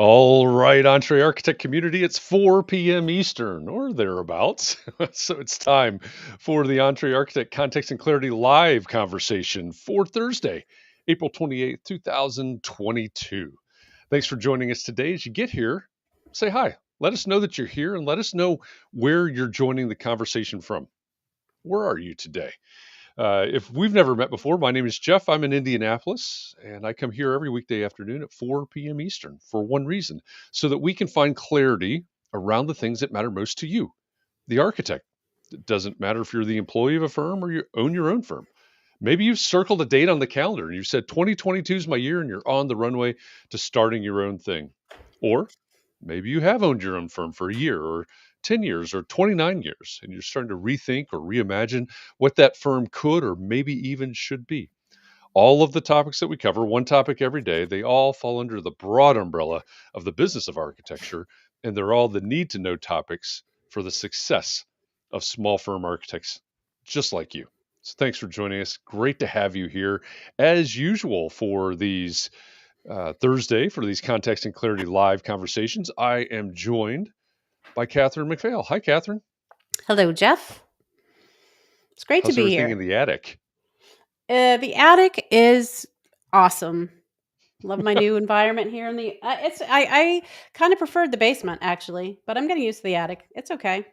All right, Entree Architect community, it's 4 p.m. Eastern or thereabouts. So it's time for the Entree Architect Context and Clarity live conversation for Thursday, April 28th, 2022. Thanks for joining us today. As you get here, say hi. Let us know that you're here and let us know where you're joining the conversation from. Where are you today? If we've never met before, my name is Jeff. I'm in Indianapolis, and I come here every weekday afternoon at 4 p.m. Eastern for one reason, so that we can find clarity around the things that matter most to you, the architect. It doesn't matter if you're the employee of a firm or you own your own firm. Maybe you've circled a date on the calendar and you've said 2022 is my year and you're on the runway to starting your own thing. Or maybe you have owned your own firm for a year or 10 years or 29 years and you're starting to rethink or reimagine what that firm could or maybe even should be. All of the topics that we cover, one topic every day, they all fall under the broad umbrella of the business of architecture, and they're all the need to know topics for the success of small firm architects just like you. So thanks for joining us. Great to have you here as usual for these Thursday, for these Context and Clarity live conversations. I am joined by Katharine McPhail. Hi, Katharine. Hello, Jeff. It's great How's to be everything here. in the attic? The attic is awesome. Love my new environment here in the. I kind of preferred the basement actually, but I'm getting used to the attic. It's okay.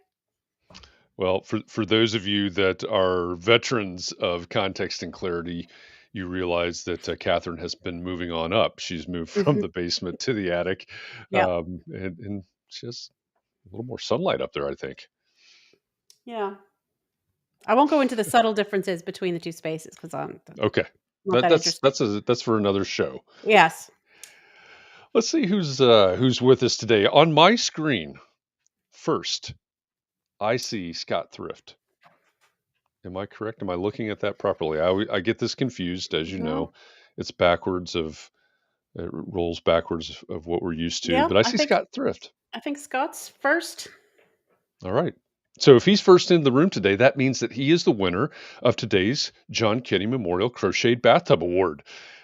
Well, for those of you that are veterans of Context and Clarity, you realize that Katharine has been moving on up. She's moved from Hmm. the basement to the attic, Yeah, and she has a little more sunlight up there, I think. yeah. I won't go into the subtle differences between the two spaces because I'm Okay, not that interested. that's for another show. Yes. Let's see who's with us today. On my screen, first, I see Scott Thrift. Am I correct? Am I looking at that properly? I get this confused, as you No. know. It's backwards of It rolls backwards of what we're used to, Yeah. but I I see think Scott Thrift. I think Scott's first. All right. So if he's first in the room today, that means that he is the winner of today's John Kenny Memorial Crocheted Bathtub Award.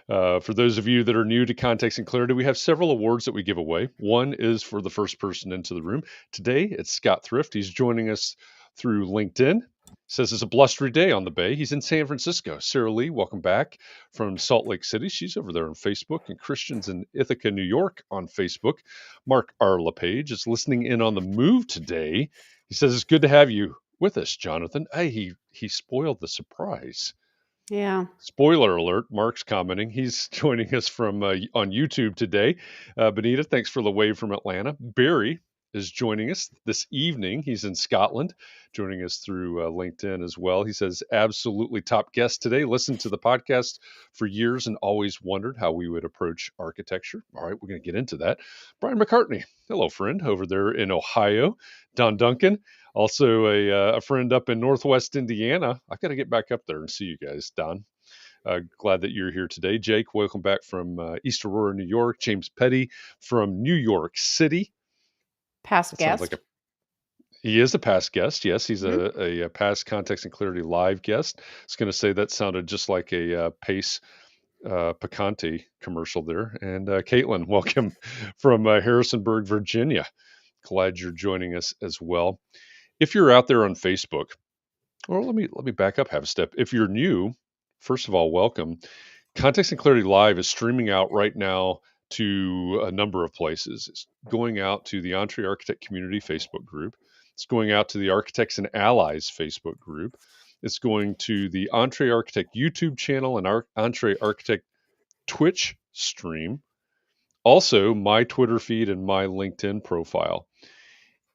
For those of you that are new to Context and Clarity, we have several awards that we give away. One is for the first person into the room. Today, it's Scott Thrift. He's joining us through LinkedIn. Says it's a blustery day on the Bay. He's in San Francisco. Sarah Lee, welcome back from Salt Lake City. She's over there on Facebook. And Christians in Ithaca, New York on Facebook. Mark R. LePage is listening in on the move today. He says it's good to have you with us, Jonathan. Hey, he spoiled the surprise. Yeah. Spoiler alert, Mark's commenting. He's joining us from on YouTube today. Benita, thanks for the wave from Atlanta. Barry is joining us this evening. He's in Scotland, joining us through LinkedIn as well. He says, absolutely top guest today. Listened to the podcast for years and always wondered how we would approach architecture. All right, we're going to get into that. Brian McCartney, hello, friend, over there in Ohio. Don Duncan, also a friend up in Northwest Indiana. I got to get back up there and see you guys, Don. Glad that you're here today. Jake, welcome back from East Aurora, New York. James Petty from New York City. Past That sounds like guest. he is a past guest. Yes, he's Hmm. a past Context and Clarity live guest. I was going to say that sounded just like a Pace Picante commercial there. And Caitlin, welcome from Harrisonburg, Virginia. Glad you're joining us as well. If you're out there on Facebook, or let me back up half a step. If you're new, first of all, welcome. Context and Clarity Live is streaming out right now to a number of places. It's going out to the Entree Architect Community Facebook group. It's going out to the Architects and Allies Facebook group. It's going to the Entree Architect YouTube channel and Entree Architect Twitch stream. Also, my Twitter feed and my LinkedIn profile.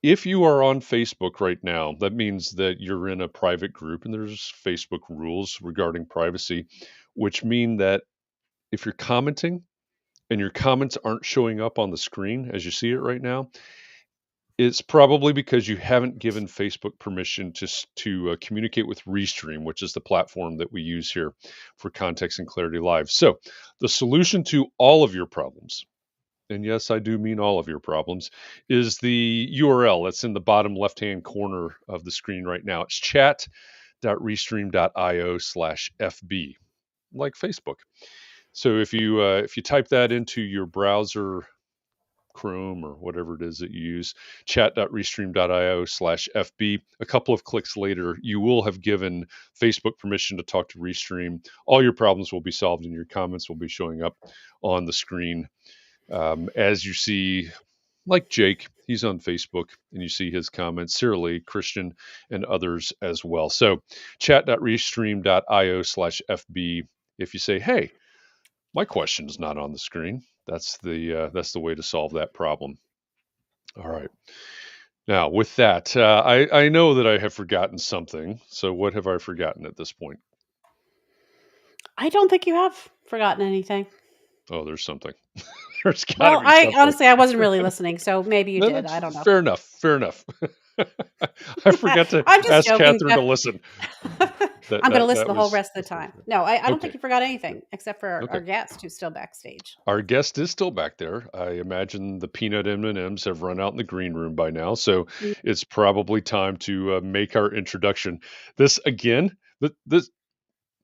If you are on Facebook right now, that means that you're in a private group and there's Facebook rules regarding privacy, which mean that if you're commenting and your comments aren't showing up on the screen as you see it right now, it's probably because you haven't given Facebook permission to communicate with Restream, which is the platform that we use here for Context and Clarity Live. So the solution to all of your problems, and yes, I do mean all of your problems, is the URL that's in the bottom left-hand corner of the screen right now. It's chat.restream.io/FB, like Facebook. So if you type that into your browser Chrome or whatever it is that you use, chat.restream.io/FB. A couple of clicks later, you will have given Facebook permission to talk to Restream. All your problems will be solved and your comments will be showing up on the screen. As you see, like Jake, he's on Facebook and you see his comments, Siri, Christian, and others as well. So chat.restream.io/FB. If you say, hey, my question is not on the screen, that's the way to solve that problem. All right. Now, with that, I know that I have forgotten something. So what have I forgotten at this point? I don't think you have forgotten anything. Oh, there's something. There's got to Well, be something. honestly, I wasn't really listening, so maybe you No, did. that's I don't know. fair enough. Fair enough. I forgot to I'm just ask joking, Katharine Jeff. to listen. I'm going to listen That the whole was rest of the time. No, I don't think you forgot anything except for our okay. guest who's still backstage. Our guest is still back there. I imagine the peanut M&Ms have run out in the green room by now, so Mm. it's probably time to make our introduction. This again, this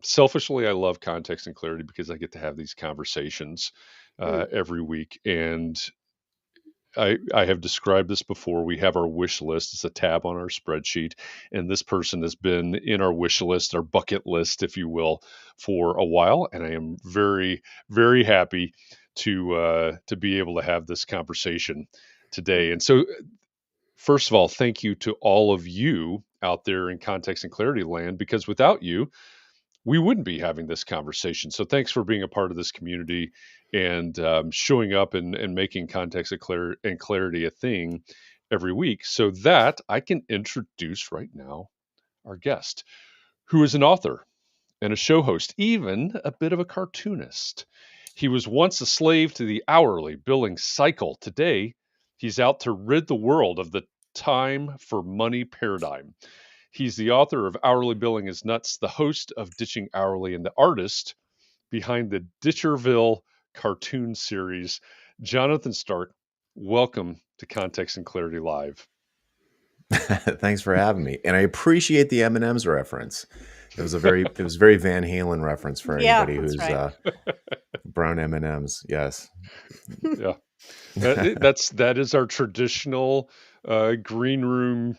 selfishly, I love context and clarity because I get to have these conversations every week, and I have described this before. We have our wish list. It's a tab on our spreadsheet. And this person has been in our wish list, our bucket list, if you will, for a while. And I am very, very happy to be able to have this conversation today. And so, first of all, thank you to all of you out there in context and clarity land, because without you, we wouldn't be having this conversation. So thanks for being a part of this community and showing up and making context and clarity a thing every week, so that I can introduce right now our guest, who is an author and a show host, even a bit of a cartoonist. He was once a slave to the hourly billing cycle. Today, he's out to rid the world of the time for money paradigm. He's the author of Hourly Billing is Nuts, the host of Ditching Hourly, and the artist behind the Ditcherville cartoon series. Jonathan Stark, welcome to Context and Clarity Live. Thanks for having me, and I appreciate the M&M's reference. It was very Van Halen reference for anybody who's right. brown M&M's. Yes, yeah, that is our traditional green room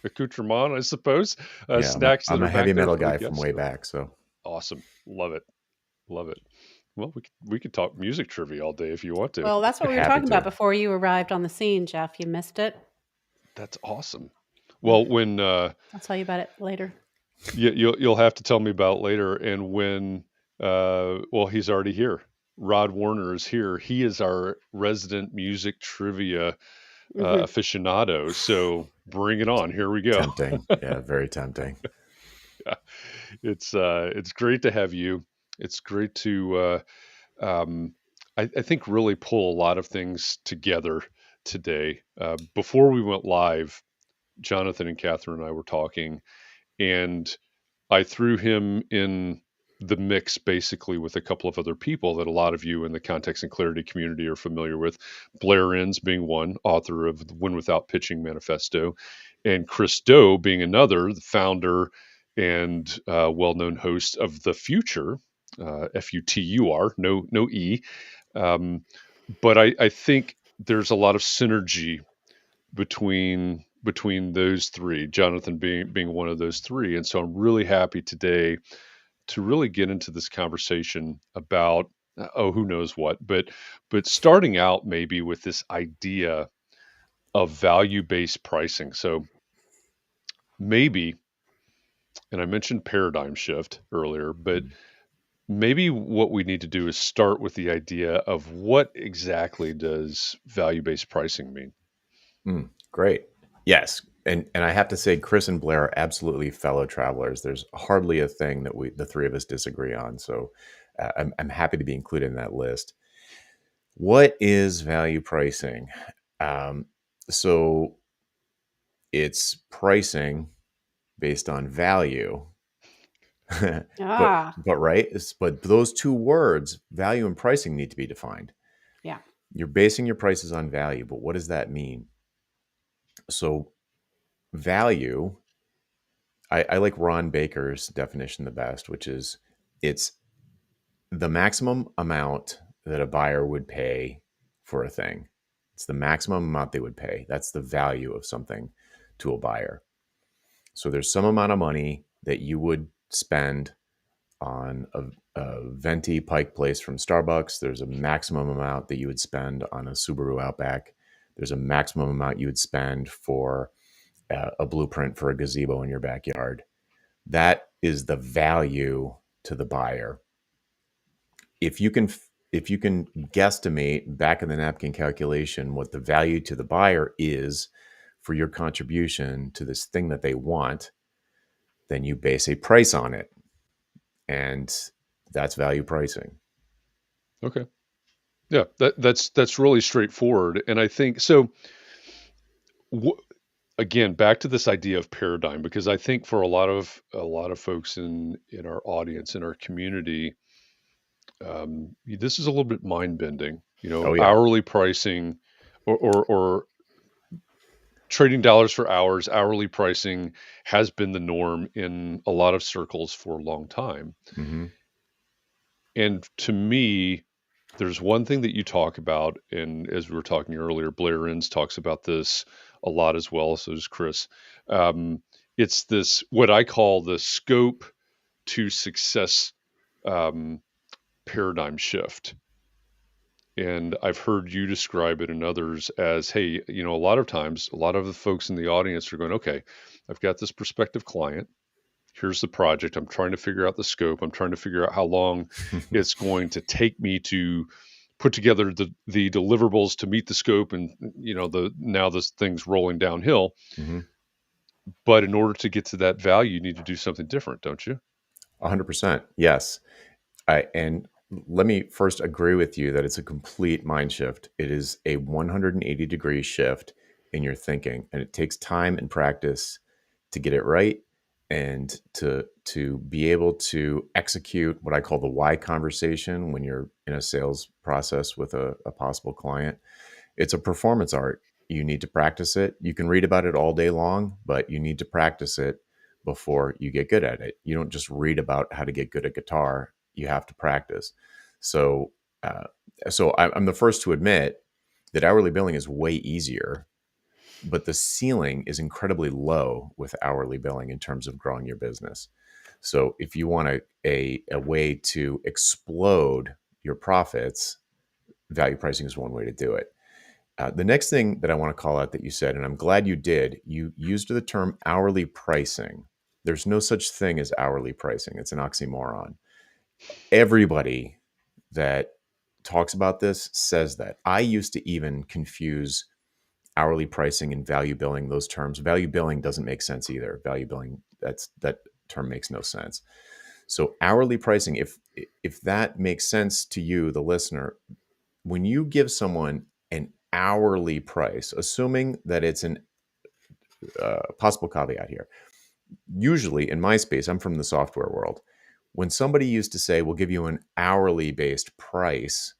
accoutrement, I suppose. Yeah, snacks. I'm that a are heavy back there metal for the guy from guests. way back. So awesome, love it. Well, we could talk music trivia all day if you want to. Well, that's what we were Happy talking to. about before you arrived on the scene, Jeff. You missed it. That's awesome. Well, when I'll tell you about it later. you'll have to tell me about it later. And when well, he's already here. Rod Warner is here. He is our resident music trivia aficionado. So bring it on. Here we go. Tempting. Yeah, very tempting. Yeah. It's great to have you. It's great to I think really pull a lot of things together today. Before we went live, Jonathan and Katharine and I were talking, and I threw him in the mix basically with a couple of other people that a lot of you in the context and clarity community are familiar with. Blair Enns being one, author of the Win Without Pitching Manifesto, and Chris Do being another, the founder and well-known host of The Future, Futur, no E. But I think there's a lot of synergy between those three, Jonathan being one of those three. And so I'm really happy today to really get into this conversation about who knows what, but starting out maybe with this idea of value-based pricing. So maybe, and I mentioned paradigm shift earlier, but maybe what we need to do is start with the idea of what exactly does value-based pricing mean? Great. Yes. And I have to say, Chris and Blair are absolutely fellow travelers. There's hardly a thing that the three of us disagree on. So I'm happy to be included in that list. What is value pricing? So it's pricing based on value. but right. But those two words, value and pricing, need to be defined. Yeah. You're basing your prices on value, but what does that mean? So value, I like Ron Baker's definition the best, which is it's the maximum amount that a buyer would pay for a thing. It's the maximum amount they would pay. That's the value of something to a buyer. So there's some amount of money that you would spend on a venti Pike Place from Starbucks. There's a maximum amount that you would spend on a Subaru Outback. There's a maximum amount you would spend for a blueprint for a gazebo in your backyard. That is the value to the buyer. If you can guesstimate back of the napkin calculation what the value to the buyer is for your contribution to this thing that they want, then you base a price on it. And that's value pricing. Okay. Yeah, that's really straightforward. And I think so. Again, back to this idea of paradigm, because I think for a lot of folks in our audience, in our community, this is a little bit mind bending. Oh, yeah. Hourly pricing, or trading dollars for hours. Hourly pricing has been the norm in a lot of circles for a long time. Mm-hmm. And to me, there's one thing that you talk about, and as we were talking earlier, Blair Enns talks about this a lot as well. So does Chris. It's this, what I call the scope to success paradigm shift. And I've heard you describe it and others as, hey, a lot of times, a lot of the folks in the audience are going, okay, I've got this prospective client. Here's the project. I'm trying to figure out the scope. I'm trying to figure out how long it's going to take me to put together the deliverables to meet the scope. And, now this thing's rolling downhill. Mm-hmm. But in order to get to that value, you need to do something different, don't you? 100%. Yes. And let me first agree with you that it's a complete mind shift. It is a 180-degree shift in your thinking, and it takes time and practice to get it right and to be able to execute what I call the why conversation when you're in a sales process with a possible client. It's a performance art. You need to practice it. You can read about it all day long, but you need to practice it before you get good at it. You don't just read about how to get good at guitar. You have to practice. So I'm the first to admit that hourly billing is way easier, but the ceiling is incredibly low with hourly billing in terms of growing your business. So if you want a way to explode your profits, value pricing is one way to do it. The next thing that I want to call out that you said, and I'm glad you did, you used the term hourly pricing. There's no such thing as hourly pricing. It's an oxymoron. Everybody that talks about this says that. I used to even confuse hourly pricing and value billing, those terms. Value billing doesn't make sense either. Value billing, that term makes no sense. So hourly pricing, if that makes sense to you, the listener, when you give someone an hourly price, assuming that it's an possible caveat here. Usually in my space, I'm from the software world. When somebody used to say, we'll give you an hourly based price,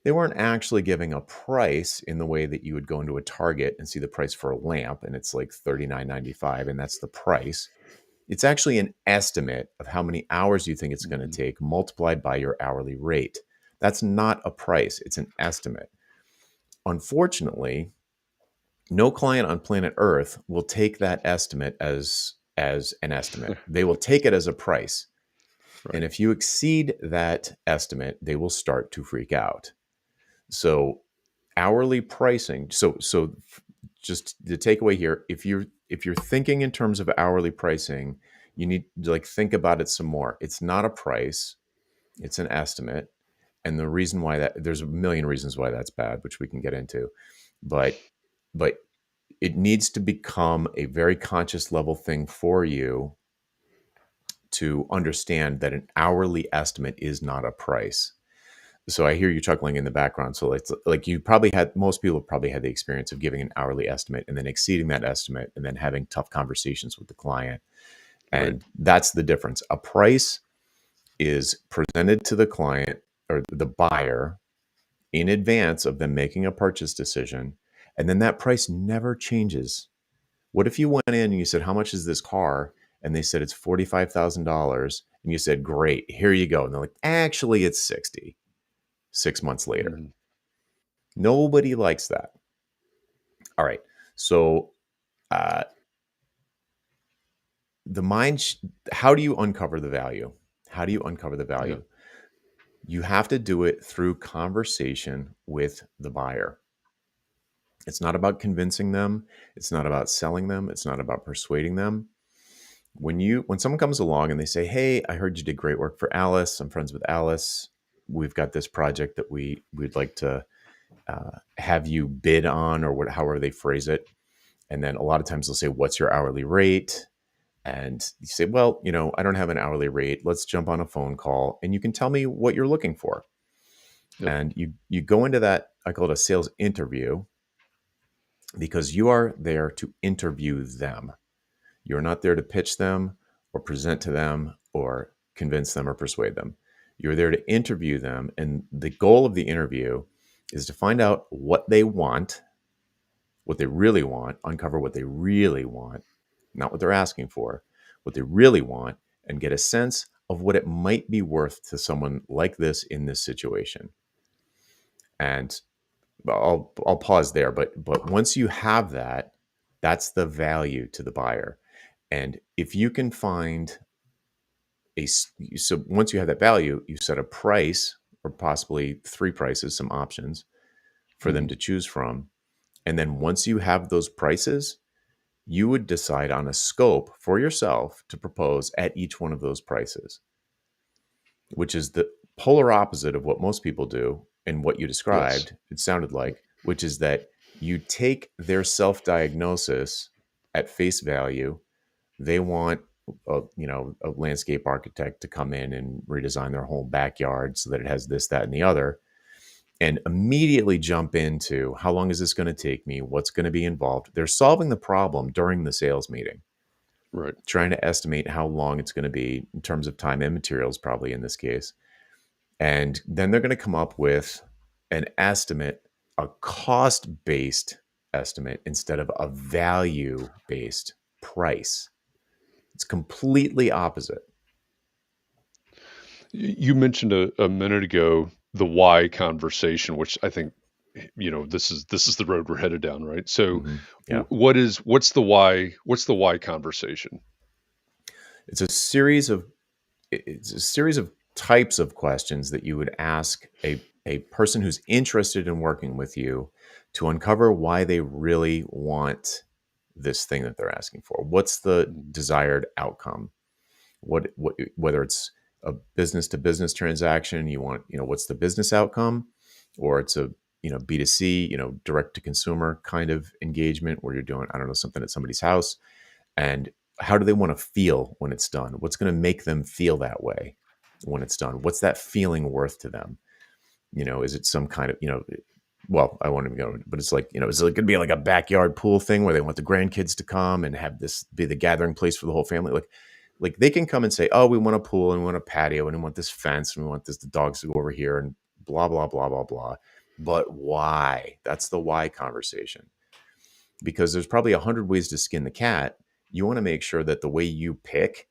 they weren't actually giving a price in the way that you would go into a Target and see the price for a lamp and it's like $39.95 and that's the price. It's actually an estimate of how many hours you think it's going to take multiplied by your hourly rate. That's not a price. It's an estimate. Unfortunately, no client on planet Earth will take that estimate as an estimate. They will take it as a price. Right. And if you exceed that estimate, they will start to freak out. So hourly pricing. So just the takeaway here, if you're thinking in terms of hourly pricing, you need to think about it some more. It's not a price, it's an estimate. And the reason why there's a million reasons why that's bad, which we can get into, but it needs to become a very conscious level thing for you to understand that an hourly estimate is not a price. So I hear you chuckling in the background. So it's like most people have probably had the experience of giving an hourly estimate and then exceeding that estimate and then having tough conversations with the client. And right. That's the difference. A price is presented to the client or the buyer in advance of them making a purchase decision. And then that price never changes. What if you went in and you said, how much is this car? And they said, it's $45,000. And you said, great, here you go. And they're like, actually, it's 60. 6 months later. Nobody likes that. All right. So how do you uncover the value? How do you uncover the value? Yeah. You have to do it through conversation with the buyer. It's not about convincing them. It's not about selling them. It's not about persuading them. When someone comes along and they say, "Hey, I heard you did great work for Alice. I'm friends with Alice. We've got this project that we'd like to have you bid on," or however they phrase it. And then a lot of times they'll say, "What's your hourly rate?" And you say, "Well, I don't have an hourly rate. Let's jump on a phone call and you can tell me what you're looking for." Yep. And you go into that, I call it a sales interview, because you are there to interview them. You're not there to pitch them or present to them or convince them or persuade them. You're there to interview them. And the goal of the interview is to find out what they want, what they really want, uncover what they really want, not what they're asking for, what they really want, and get a sense of what it might be worth to someone like this in this situation. And I'll pause there, but once you have that, that's the value to the buyer. And if you can find so once you have that value, you set a price or possibly 3 prices, some options for them to choose from. And then once you have those prices, you would decide on a scope for yourself to propose at each one of those prices, which is the polar opposite of what most people do and what you described. Yes. It sounded like, which is that you take their self-diagnosis at face value. They want a landscape architect to come in and redesign their whole backyard so that it has this, that, and the other, and immediately jump into how long is this going to take me? What's going to be involved? They're solving the problem during the sales meeting, Right. trying to estimate how long it's going to be in terms of time and materials, probably in this case. And then they're going to come up with an estimate, a cost-based estimate instead of a value-based price. It's completely opposite. You mentioned a minute ago the why conversation, which I think this is the road we're headed down, right? So Yeah. what's the why conversation? It's a series of types of questions that you would ask a person who's interested in working with you to uncover why they really want this thing that they're asking for. What's the desired outcome? Whether it's a business to business transaction, you want, what's the business outcome, or it's a B2C, direct to consumer kind of engagement where you're doing, I don't know, something at somebody's house, and how do they want to feel when it's done? What's going to make them feel that way when it's done? What's that feeling worth to them? Is it some kind of, well, I won't even go, but it's like, is it going to be like a backyard pool thing where they want the grandkids to come and have this be the gathering place for the whole family? Like they can come and say, "Oh, we want a pool and we want a patio and we want this fence and we want the dogs to go over here and blah, blah, blah, blah, blah." But why? That's the why conversation. Because there's probably 100 ways to skin the cat. You want to make sure that the way you pick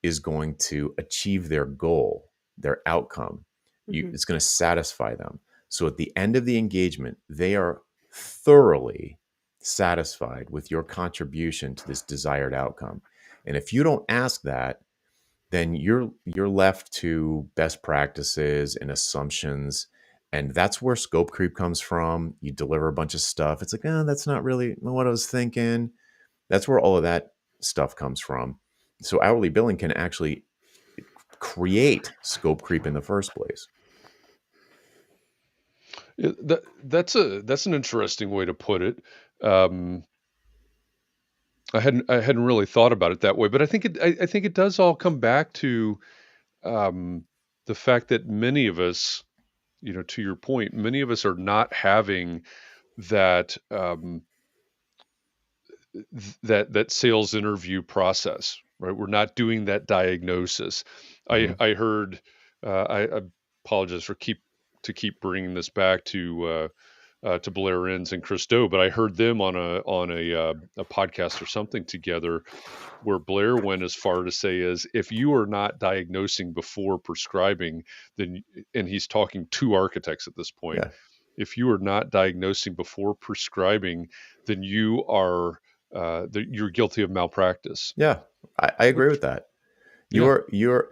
is going to achieve their goal, their outcome. It's going to satisfy them. So at the end of the engagement, they are thoroughly satisfied with your contribution to this desired outcome. And if you don't ask that, then you're left to best practices and assumptions. And that's where scope creep comes from. You deliver a bunch of stuff. It's like, that's not really what I was thinking. That's where all of that stuff comes from. So hourly billing can actually create scope creep in the first place. That's an interesting way to put it. I hadn't really thought about it that way, but I think it does all come back to the fact that many of us, to your point, many of us are not having that that sales interview process, right? We're not doing that diagnosis. I heard. I apologize for keep bringing this back to Blair Enns and Chris Doe, but I heard them on a podcast or something together, where Blair went as far to say is, if you are not diagnosing before prescribing, then, and he's talking to architects at this point, Yeah. If you are not diagnosing before prescribing, then you are you're guilty of malpractice. Yeah, I agree with that. Yeah.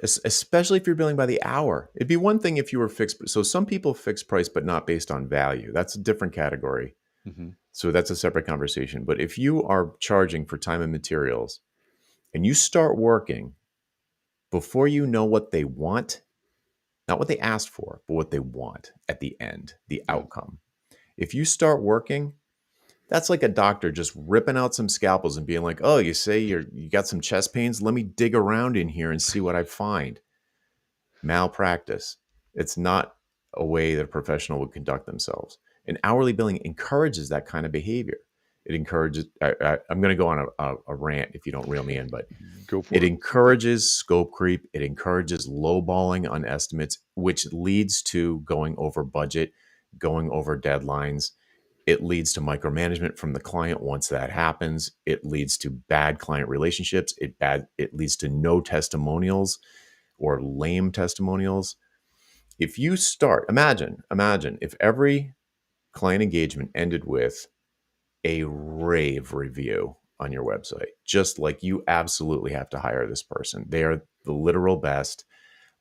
Especially if you're billing by the hour. It'd be one thing if you were fixed. So some people fix price, but not based on value. That's a different category. Mm-hmm. So that's a separate conversation. But if you are charging for time and materials and you start working before you know what they want, not what they asked for, but what they want at the end, the Yeah. outcome. If you start working, that's like a doctor just ripping out some scalpels and being like, "Oh, you say you got some chest pains? Let me dig around in here and see what I find." Malpractice. It's not a way that a professional would conduct themselves. And hourly billing encourages that kind of behavior. It encourages, I'm going to go on a rant if you don't reel me in, but Go for it it. encourages scope creep. It encourages lowballing on estimates, which leads to going over budget, going over deadlines. It leads to micromanagement from the client. Once that happens, it leads to bad client relationships. It leads to no testimonials or lame testimonials. If you start, imagine if every client engagement ended with a rave review on your website, just like you absolutely have to hire this person. They are the literal best.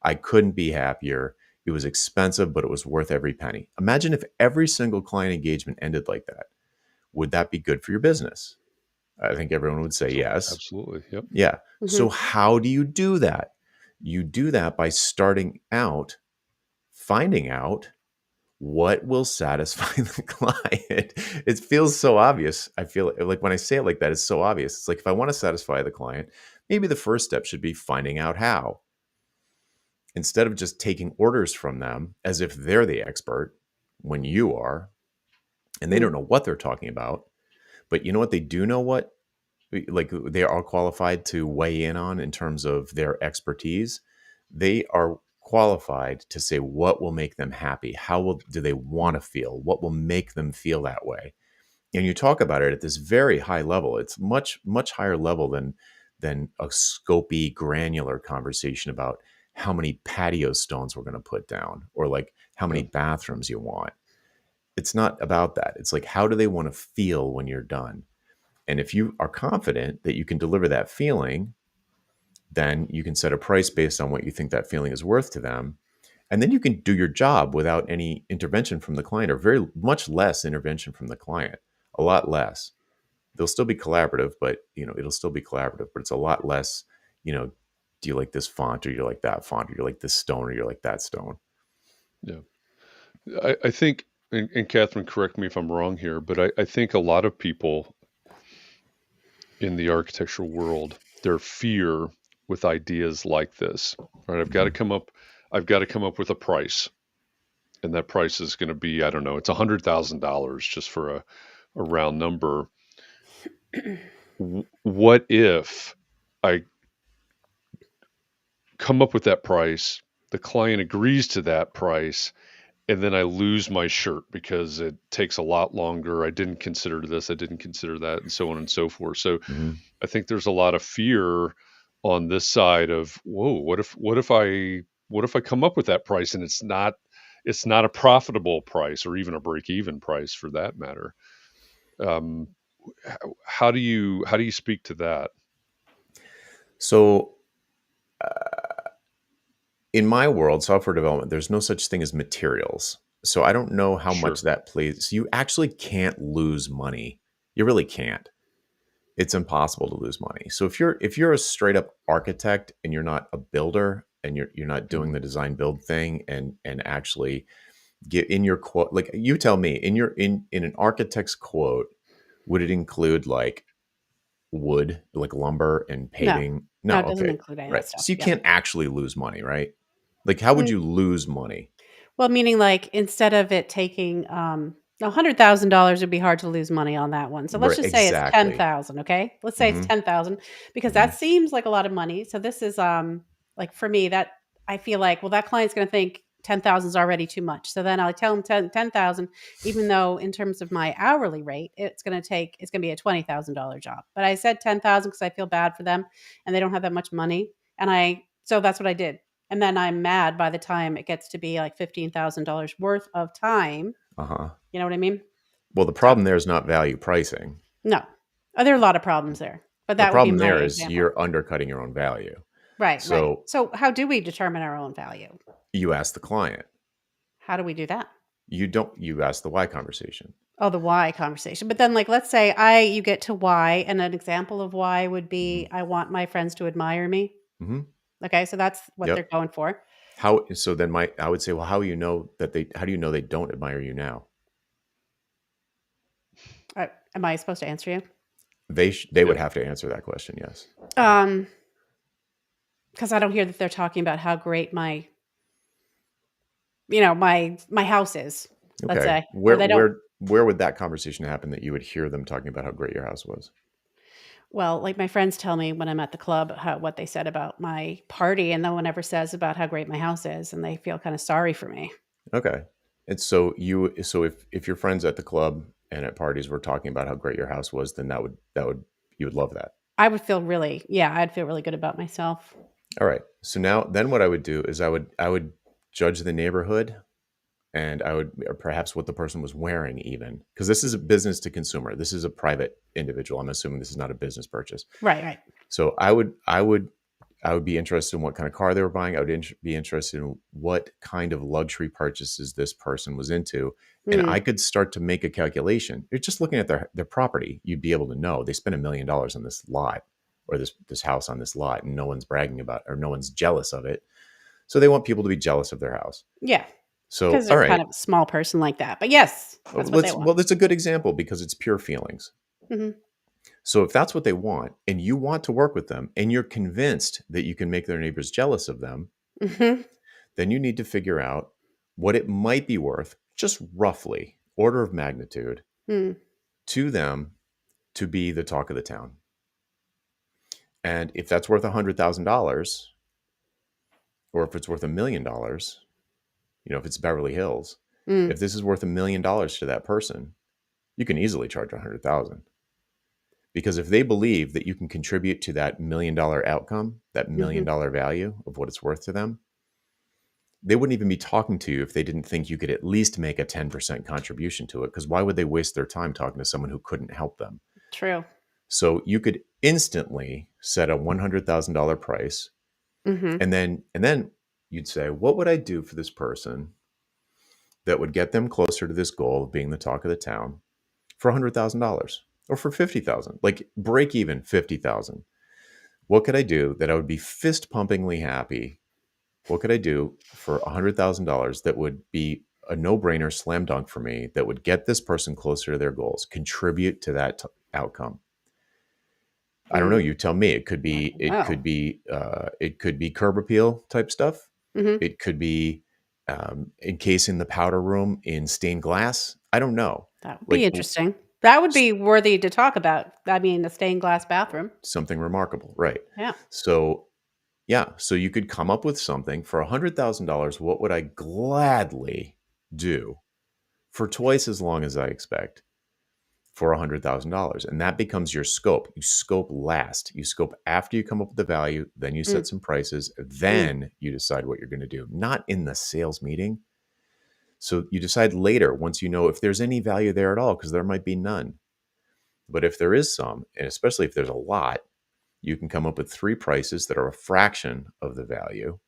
I couldn't be happier. It was expensive, but it was worth every penny. Imagine if every single client engagement ended like that. Would that be good for your business? I think everyone would say yes. Absolutely. Yep. Yeah. Mm-hmm. So how do you do that? You do that by starting out, finding out what will satisfy the client. It feels so obvious. I feel like when I say it like that, it's so obvious. It's like, if I want to satisfy the client, maybe the first step should be finding out how, instead of just taking orders from them as if they're the expert when you are, and they don't know what they're talking about. But you know what? They do know what, like, they are qualified to weigh in on in terms of their expertise. They are qualified to say what will make them happy. Do they want to feel? What will make them feel that way? And you talk about it at this very high level. It's much, much higher level than a scopy, granular conversation about how many patio stones we're going to put down, or like how many bathrooms you want. It's not about that. It's like, how do they want to feel when you're done? And if you are confident that you can deliver that feeling, then you can set a price based on what you think that feeling is worth to them. And then you can do your job without any intervention from the client, or very much less intervention from the client, a lot less. They'll still be collaborative, but it'll still be collaborative, but it's a lot less, do you like this font, or you like that font, or you like this stone, or you like that stone? Yeah. I think, and Katharine, correct me if I'm wrong here, but I think a lot of people in the architectural world, their fear with ideas like this, right? I've got to come up with a price, and that price is going to be, I don't know, it's $100,000 just for a round number. What if I come up with that price, the client agrees to that price, and then I lose my shirt because it takes a lot longer. I didn't consider this, I didn't consider that, and so on and so forth. So I think there's a lot of fear on this side of, whoa, what if I come up with that price and it's not a profitable price, or even a break-even price for that matter. How do you speak to that? So in my world, software development, there's no such thing as materials. So I don't know how Sure. much that plays. You actually can't lose money. You really can't. It's impossible to lose money. So if you're a straight up architect and you're not a builder, and you're not doing the design build thing, and actually get in your quote, like, you tell me, in an architect's quote, would it include like wood, like lumber and paving? No, it Okay. doesn't include any of Right. that stuff. So you Yeah. can't actually lose money, right? Like, how would you lose money? Well, meaning, like, instead of it taking $100,000, would be hard to lose money on that one. So let's Right. just say it's Exactly. 10,000. Okay, let's say it's 10,000, because Mhm. that seems like a lot of money. So this is like, for me, that I feel like, well, that client's going to think 10,000 is already too much. So then I'll tell them 10,000, even though in terms of my hourly rate, it's going to be a $20,000 job. But I said 10,000 because I feel bad for them and they don't have that much money. So that's what I did. And then I'm mad by the time it gets to be like $15,000 worth of time. Uh-huh. You know what I mean? Well, the problem there is not value pricing. No. There are a lot of problems there, but The that would be problem my there is example. you're undercutting your own value. Right. So So how do we determine our own value? you ask the client. How do we do that? You ask the why conversation. Oh, the why conversation. But then, like, let's say you get to why, and an example of why would be, I want my friends to admire me. Mm-hmm. Okay, so that's what Yep. they're going for. So then I would say, well, how do you know they don't admire you now? Am I supposed to answer you? They would have to answer that question, yes. Because I don't hear that they're talking about how great my house is. Let's Okay. say they don't. Where would that conversation happen that you would hear them talking about how great your house was? Well, like my friends tell me when I'm at the club what they said about my party, and no one ever says about how great my house is, and they feel kind of sorry for me. Okay. And so if your friends at the club and at parties were talking about how great your house was, then you would love that. I'd feel really good about myself. All right. So then what I would do is I would judge the neighborhood, and I would, or perhaps what the person was wearing, even, because this is a business to consumer. This is a private individual. I'm assuming this is not a business purchase. Right. So I would be interested in what kind of car they were buying. I would be interested in what kind of luxury purchases this person was into. And I could start to make a calculation. You're just looking at their property. You'd be able to know they spent $1 million on this lot, or this house on this lot, and no one's bragging about it, or no one's jealous of it. So they want people to be jealous of their house. Yeah. So, because they're kind of a small person like that. But yes, that's what they want. Well, that's a good example because it's pure feelings. Mm-hmm. So if that's what they want, and you want to work with them, and you're convinced that you can make their neighbors jealous of them, then you need to figure out what it might be worth, just roughly, order of magnitude, to them to be the talk of the town. And if that's worth $100,000, or if it's worth $1 million, if it's Beverly Hills, if this is worth $1 million to that person, you can easily charge $100,000. Because if they believe that you can contribute to that $1 million outcome, that $1 million value of what it's worth to them, they wouldn't even be talking to you if they didn't think you could at least make a 10% contribution to it. Because why would they waste their time talking to someone who couldn't help them? True. So you could instantly set a $100,000 price, and then you'd say, what would I do for this person that would get them closer to this goal of being the talk of the town for $100,000 or for $50,000? Like, break even $50,000. What could I do that I would be fist pumpingly happy? What could I do for $100,000 that would be a no-brainer, slam dunk for me, that would get this person closer to their goals, contribute to that outcome? I don't know. You tell me. It could be curb appeal type stuff. It could be encasing the powder room in stained glass. I don't know. That would be interesting. That would be worthy to talk about. I mean, a stained glass bathroom. Something remarkable, right? Yeah. So you could come up with something for $100,000. What would I gladly do for twice as long as I expect for $100,000? And that becomes your scope. You scope last. You scope after you come up with the value. Then you set some prices. Then you decide what you're going to do. Not in the sales meeting. So you decide later, once you know if there's any value there at all, because there might be none. But if there is some, and especially if there's a lot, you can come up with 3 prices that are a fraction of the value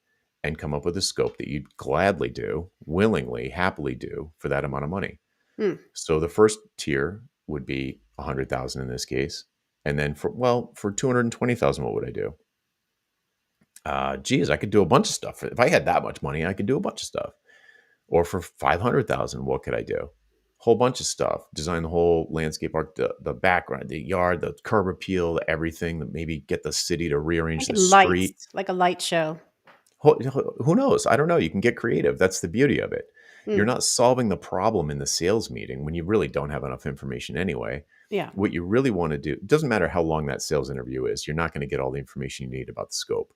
and come up with a scope that you'd gladly do, willingly, happily do for that amount of money. So the first tier would be $100,000 in this case. And then for $220,000, what would I do? I could do a bunch of stuff. If I had that much money, I could do a bunch of stuff. Or for $500,000, what could I do? Whole bunch of stuff. Design the whole landscape art, the background, the yard, the curb appeal, everything. That maybe get the city to rearrange the street, like a light show. Who knows? I don't know. You can get creative. That's the beauty of it. You're not solving the problem in the sales meeting when you really don't have enough information anyway. Yeah. What you really want to do, it doesn't matter how long that sales interview is, you're not going to get all the information you need about the scope.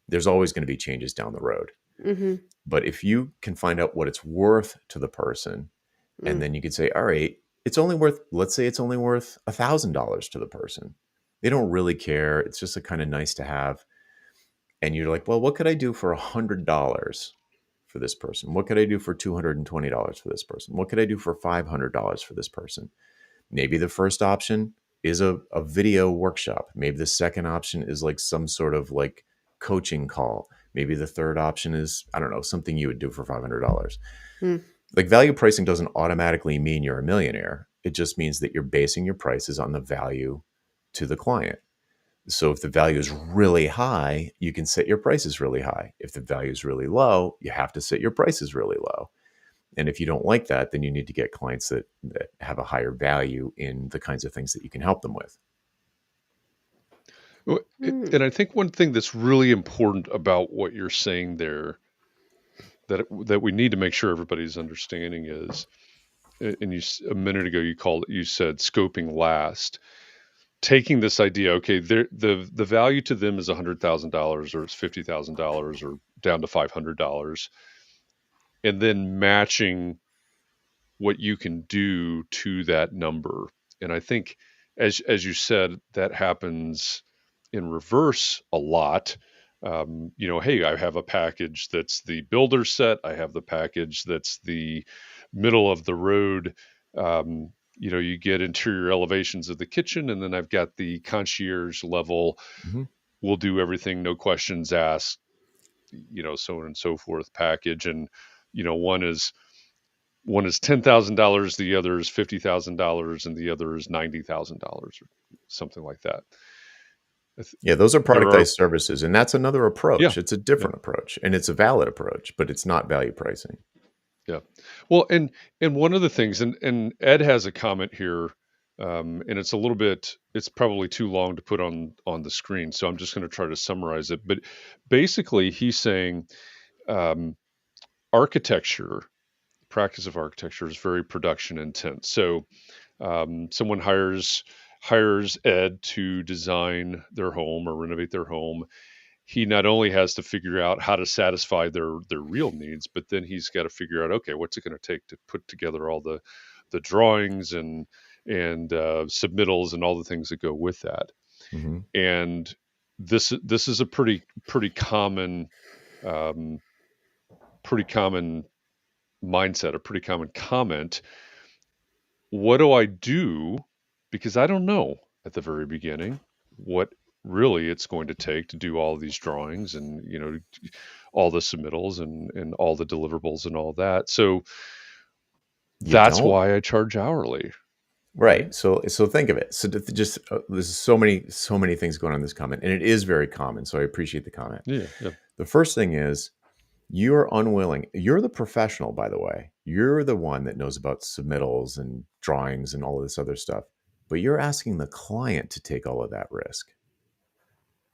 There's always going to be changes down the road. But if you can find out what it's worth to the person, and then you could say, all right, let's say it's only worth $1,000 to the person. They don't really care. It's just a kind of nice to have. And you're like, well, what could I do for $100 for this person? What could I do for $220 for this person? What could I do for $500 for this person? Maybe the first option is a video workshop. Maybe the second option is like some sort of like coaching call. Maybe the third option is, I don't know, something you would do for $500. Like value pricing doesn't automatically mean you're a millionaire. It just means that you're basing your prices on the value to the client. So if the value is really high, you can set your prices really high. If the value is really low, you have to set your prices really low. And if you don't like that, then you need to get clients that have a higher value in the kinds of things that you can help them with. And I think one thing that's really important about what you're saying there that we need to make sure everybody's understanding is, and a minute ago you said scoping last. Taking this idea, okay, the value to them is $100,000 or it's $50,000 or down to $500, and then matching what you can do to that number. And I think, as you said, that happens in reverse a lot. Hey, I have a package that's the builder set. I have the package that's the middle of the road. You get interior elevations of the kitchen, and then I've got the concierge level. We'll do everything, no questions asked, so on and so forth package. And, one is $10,000, the other is $50,000, and the other is $90,000 or something like that. Yeah, those are productized services, and that's another approach. Yeah. It's a different approach, and it's a valid approach, but it's not value pricing. Yeah. Well, and one of the things, and Ed has a comment here, and it's probably too long to put on the screen, so I'm just going to try to summarize it. But basically, he's saying practice of architecture is very production intense. So someone hires Ed to design their home or renovate their home. He not only has to figure out how to satisfy their real needs, but then he's got to figure out, okay, what's it going to take to put together all the drawings and submittals and all the things that go with that. And this is a pretty common mindset, a pretty common comment. What do I do? Because I don't know at the very beginning what really it's going to take to do all of these drawings and all the submittals and all the deliverables and all that. So that's why I charge hourly. Right. So think of it. So just there's so many things going on in this comment, and it is very common. So I appreciate the comment. Yeah. The first thing is you're unwilling. You're the professional, by the way. You're the one that knows about submittals and drawings and all of this other stuff, but you're asking the client to take all of that risk.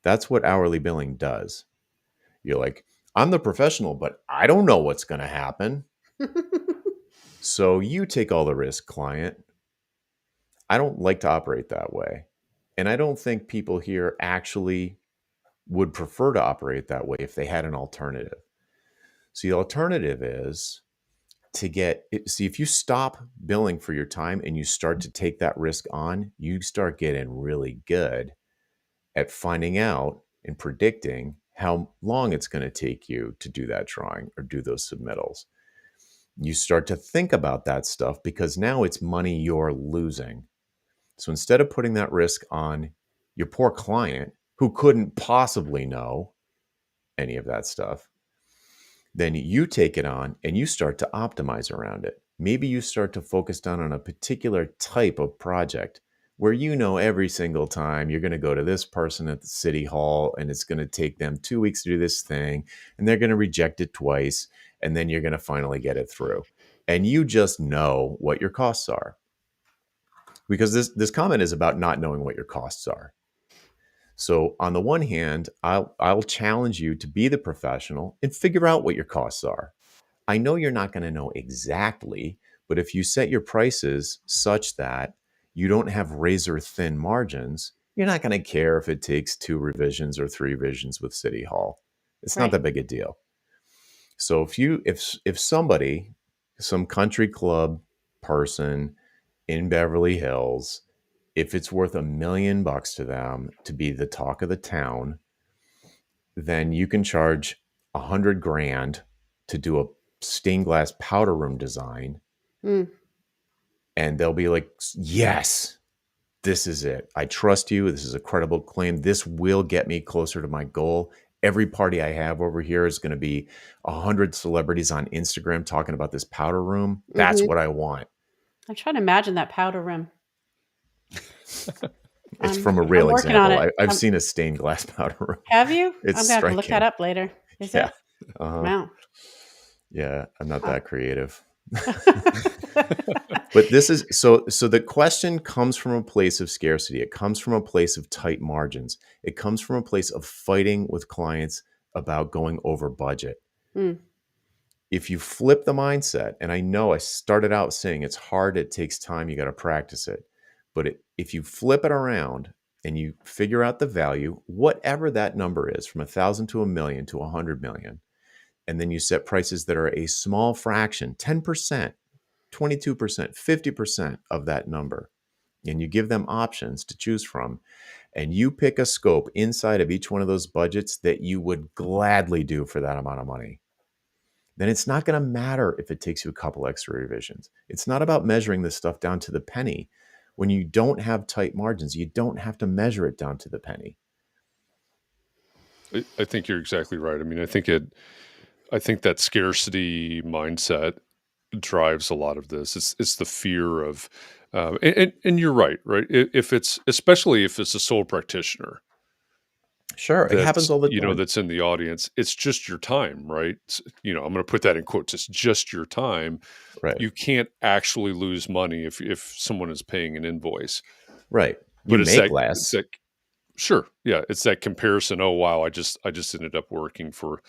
That's what hourly billing does. You're like, I'm the professional, but I don't know what's going to happen. So you take all the risk, client. I don't like to operate that way. And I don't think people here actually would prefer to operate that way if they had an alternative. So the alternative is if you stop billing for your time and you start to take that risk on, you start getting really good at finding out and predicting how long it's going to take you to do that drawing or do those submittals. You start to think about that stuff because now it's money you're losing. So instead of putting that risk on your poor client who couldn't possibly know any of that stuff, then you take it on and you start to optimize around it. Maybe you start to focus down on a particular type of project where every single time you're going to go to this person at the city hall and it's going to take them 2 weeks to do this thing and they're going to reject it twice and then you're going to finally get it through. And you just know what your costs are. Because this comment is about not knowing what your costs are. So on the one hand, I'll challenge you to be the professional and figure out what your costs are. I know you're not going to know exactly, but if you set your prices such that you don't have razor thin margins, you're not going to care if it takes 2 revisions or 3 revisions with City Hall. It's not that big a deal. So if somebody, some country club person in Beverly Hills, if it's worth $1 million to them to be the talk of the town, then you can charge $100,000 to do a stained glass powder room design. And they'll be like, yes, this is it. I trust you. This is a credible claim. This will get me closer to my goal. Every party I have over here is going to be 100 celebrities on Instagram talking about this powder room. That's what I want. I'm trying to imagine that powder room. It's from a real example. I've seen a stained glass powder room. Have you? It's I'm going to have to look that up later. Is it? Wow. Yeah, I'm not that creative. But this is so the question comes from a place of scarcity. It comes from a place of tight margins. It comes from a place of fighting with clients about going over budget. If you flip the mindset, and I know I started out saying it's hard, it takes time, you got to practice it. But if you flip it around and you figure out the value, whatever that number is, from 1,000 to 1,000,000 to 100 million, and then you set prices that are a small fraction, 10%, 22%, 50% of that number, and you give them options to choose from, and you pick a scope inside of each one of those budgets that you would gladly do for that amount of money, then it's not going to matter if it takes you a couple extra revisions. It's not about measuring this stuff down to the penny. When you don't have tight margins, you don't have to measure it down to the penny. I think you're exactly right. I mean, I think that scarcity mindset drives a lot of this. It's the fear of, and you're right? Especially if it's a sole practitioner. Sure, it happens all the time. That's in the audience. It's just your time, right? I'm going to put that in quotes. It's just your time. Right. You can't actually lose money if someone is paying an invoice. Right. You make less. Sure. Yeah. It's that comparison. Oh, wow. I just ended up working for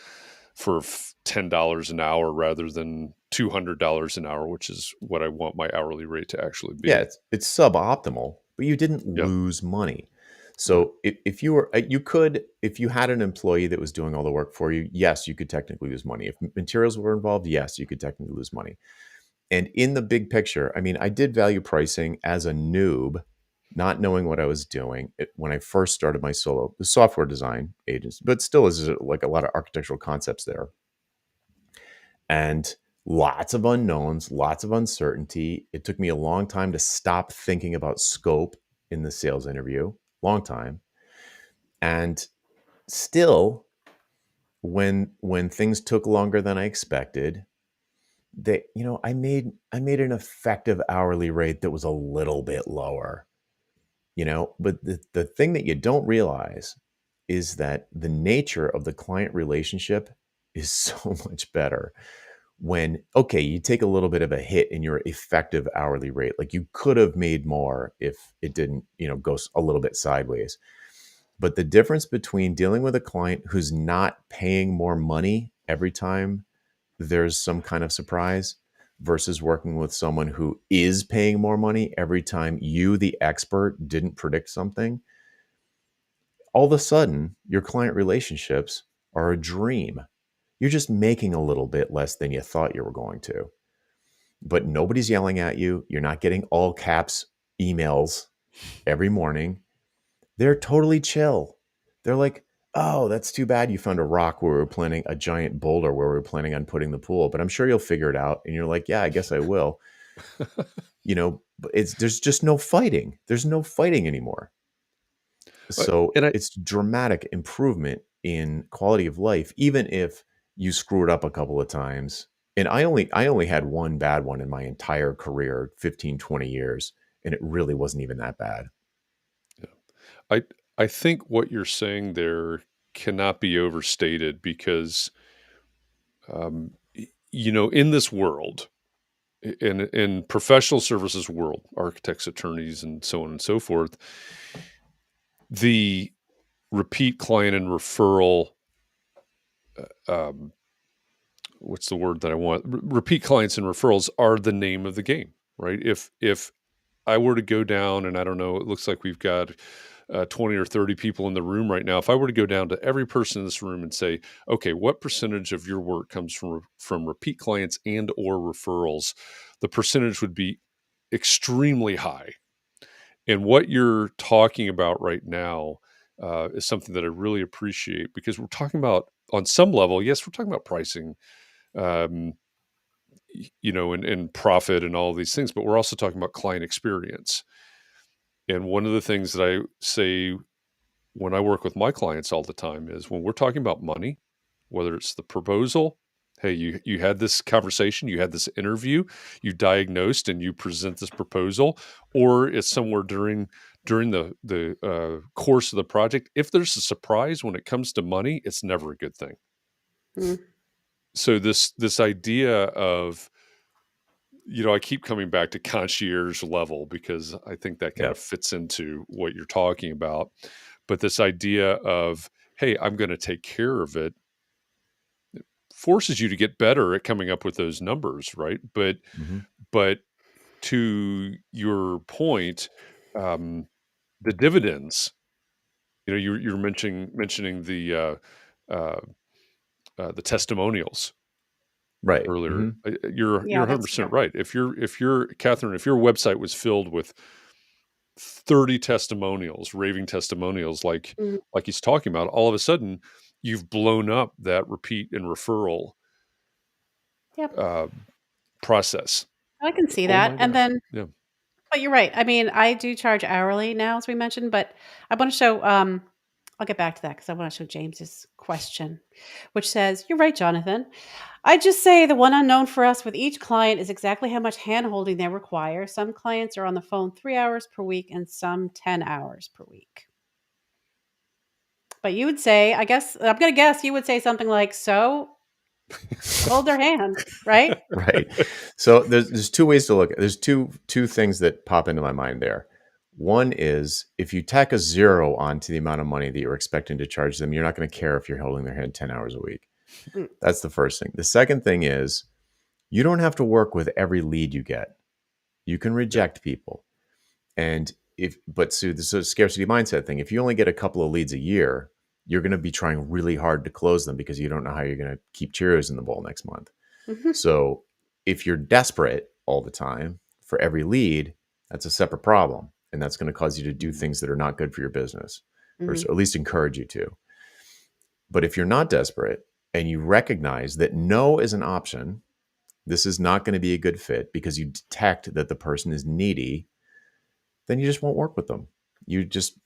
$10 an hour rather than $200 an hour, which is what I want my hourly rate to actually be. Yeah. It's suboptimal, but you didn't lose money. So if you had an employee that was doing all the work for you, yes, you could technically lose money. If materials were involved, yes, you could technically lose money. And in the big picture, I mean, I did value pricing as a noob, not knowing what I was doing when I first started my solo software design agency, but still is like a lot of architectural concepts there. And lots of unknowns, lots of uncertainty. It took me a long time to stop thinking about scope in the sales interview. Long time. And still, when things took longer than I expected, I made an effective hourly rate that was a little bit lower. But the thing that you don't realize is that the nature of the client relationship is so much better when, okay, you take a little bit of a hit in your effective hourly rate. Like you could have made more if it didn't, go a little bit sideways. But the difference between dealing with a client who's not paying more money every time there's some kind of surprise versus working with someone who is paying more money every time you, the expert, didn't predict something, all of a sudden, your client relationships are a dream. You're just making a little bit less than you thought you were going to. But nobody's yelling at you. You're not getting all caps emails every morning. They're totally chill. They're like, oh, that's too bad you found a rock where we were planning a giant boulder where we were planning on putting the pool, but I'm sure you'll figure it out. And you're like, yeah, I guess I will. There's just no fighting. There's no fighting anymore. So it's dramatic improvement in quality of life, even if you screw it up a couple of times. And I only had one bad one in my entire career, 15, 20 years. And it really wasn't even that bad. Yeah. I think what you're saying there cannot be overstated because, in this world, in professional services world, architects, attorneys, and so on and so forth, the repeat client and referral, what's the word that I want? Repeat clients and referrals are the name of the game, right? If I were to go down, and I don't know, it looks like we've got 20 or 30 people in the room right now. If I were to go down to every person in this room and say, okay, what percentage of your work comes from repeat clients and or referrals, the percentage would be extremely high. And what you're talking about right now is something that I really appreciate because we're talking about, on some level, yes, we're talking about pricing, and profit and all these things, but we're also talking about client experience. And one of the things that I say when I work with my clients all the time is when we're talking about money, whether it's the proposal, hey, you had this conversation, you had this interview, you diagnosed and you present this proposal, or it's somewhere during the course of the project. If there's a surprise when it comes to money, it's never a good thing. Mm. So this idea of, I keep coming back to concierge level because I think that kind of fits into what you're talking about. But this idea of, hey, I'm going to take care of it, forces you to get better at coming up with those numbers, right? But to your point, the dividends, you're mentioning the testimonials. Right. Earlier. You're Yeah, that's 100% true. right. If you're Katharine, if your website was filled with 30 testimonials, raving testimonials, like he's talking about, all of a sudden you've blown up that repeat and referral process. I can see Oh that. my And gosh. then, Yeah. but you're right. I mean, I do charge hourly now, as we mentioned, but I want to show, I'll get back to that because I want to show James's question, which says, you're right, Jonathan. I just say the one unknown for us with each client is exactly how much handholding they require. Some clients are on the phone 3 hours per week and some 10 hours per week. But you would say, I'm going to guess you would say something like, so hold their hand, right? Right. So there's two ways to look at it. There's two things that pop into my mind there. One is if you tack a zero onto the amount of money that you're expecting to charge them, you're not going to care if you're holding their hand 10 hours a week. That's the first thing. The second thing is you don't have to work with every lead you get. You can reject people. And this is a scarcity mindset thing. If you only get a couple of leads a year, you're going to be trying really hard to close them because you don't know how you're going to keep Cheerios in the bowl next month. So if you're desperate all the time for every lead, that's a separate problem. And that's going to cause you to do things that are not good for your business, or at least encourage you to. But if you're not desperate and you recognize that no is an option, this is not going to be a good fit because you detect that the person is needy, then you just won't work with them. You just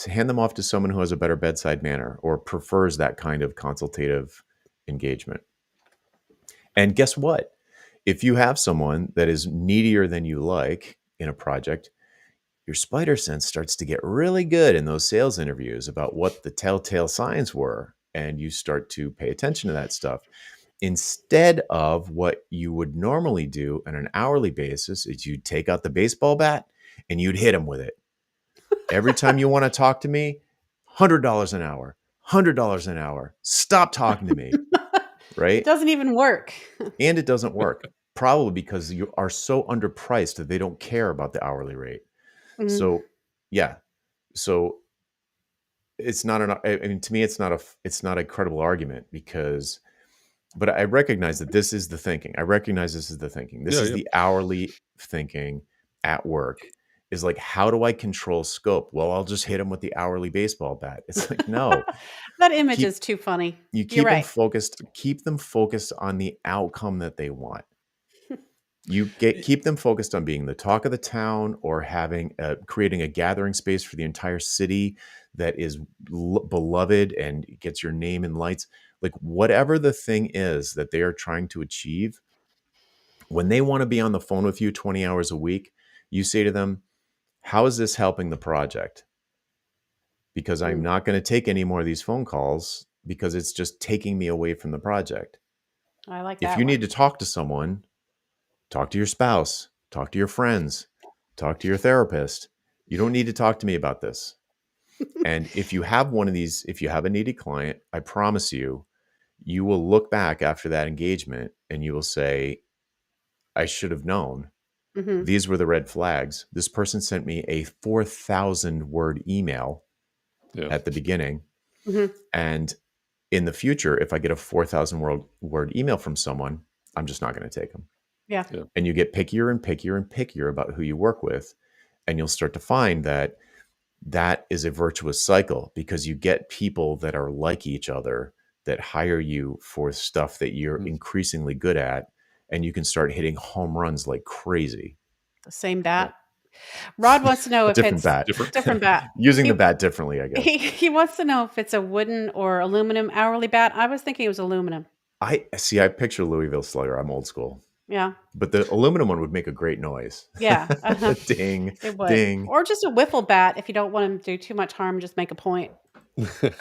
hand them off to someone who has a better bedside manner or prefers that kind of consultative engagement. And guess what? If you have someone that is needier than you like in a project, your spider sense starts to get really good in those sales interviews about what the telltale signs were. And you start to pay attention to that stuff. Instead of what you would normally do on an hourly basis is you'd take out the baseball bat and you'd hit them with it. Every time you want to talk to me, $100 an hour, $100 an hour. Stop talking to me. Right? It doesn't even work. And it doesn't work. Probably because you are so underpriced that they don't care about the hourly rate. So, yeah. So it's not to me, it's not a credible argument but I recognize that this is the thinking. I recognize this is the thinking. This is the hourly thinking at work is like, how do I control scope? Well, I'll just hit them with the hourly baseball bat. It's like, no. That image is too funny. You keep them focused. Keep them focused on the outcome that they want. Keep them focused on being the talk of the town or creating a gathering space for the entire city that is beloved and gets your name in lights. Like whatever the thing is that they are trying to achieve, when they want to be on the phone with you 20 hours a week, you say to them, how is this helping the project? Because I'm not going to take any more of these phone calls because it's just taking me away from the project. I like that. If you need to talk to someone, talk to your spouse, talk to your friends, talk to your therapist. You don't need to talk to me about this. And if you have if you have a needy client, I promise you, you will look back after that engagement and you will say, I should have known. These were the red flags. This person sent me a 4,000 word email at the beginning. And in the future, if I get a 4,000 word email from someone, I'm just not going to take them. Yeah. And you get pickier and pickier and pickier about who you work with. And you'll start to find that is a virtuous cycle because you get people that are like each other that hire you for stuff that you're increasingly good at, and you can start hitting home runs like crazy. The same bat. Rod wants to know if Different it's bat. different bat. Using the bat differently, I guess. He wants to know if it's a wooden or aluminum hourly bat. I was thinking it was aluminum. I picture Louisville Slugger. I'm old school. Yeah. But the aluminum one would make a great noise. Yeah. Ding. It would. Ding. Or just a wiffle bat if you don't want him to do too much harm, just make a point.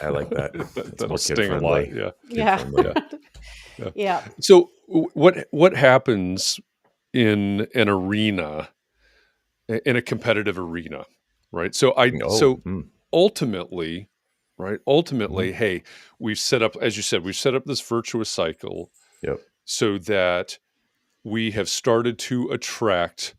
I like that. That'll sting a lot. Yeah. Yeah. Yeah. So what happens in an arena, in a competitive arena, right? So ultimately, right? Hey, we've set up, as you said, we've set up this virtuous cycle. Yep. So that we have started to attract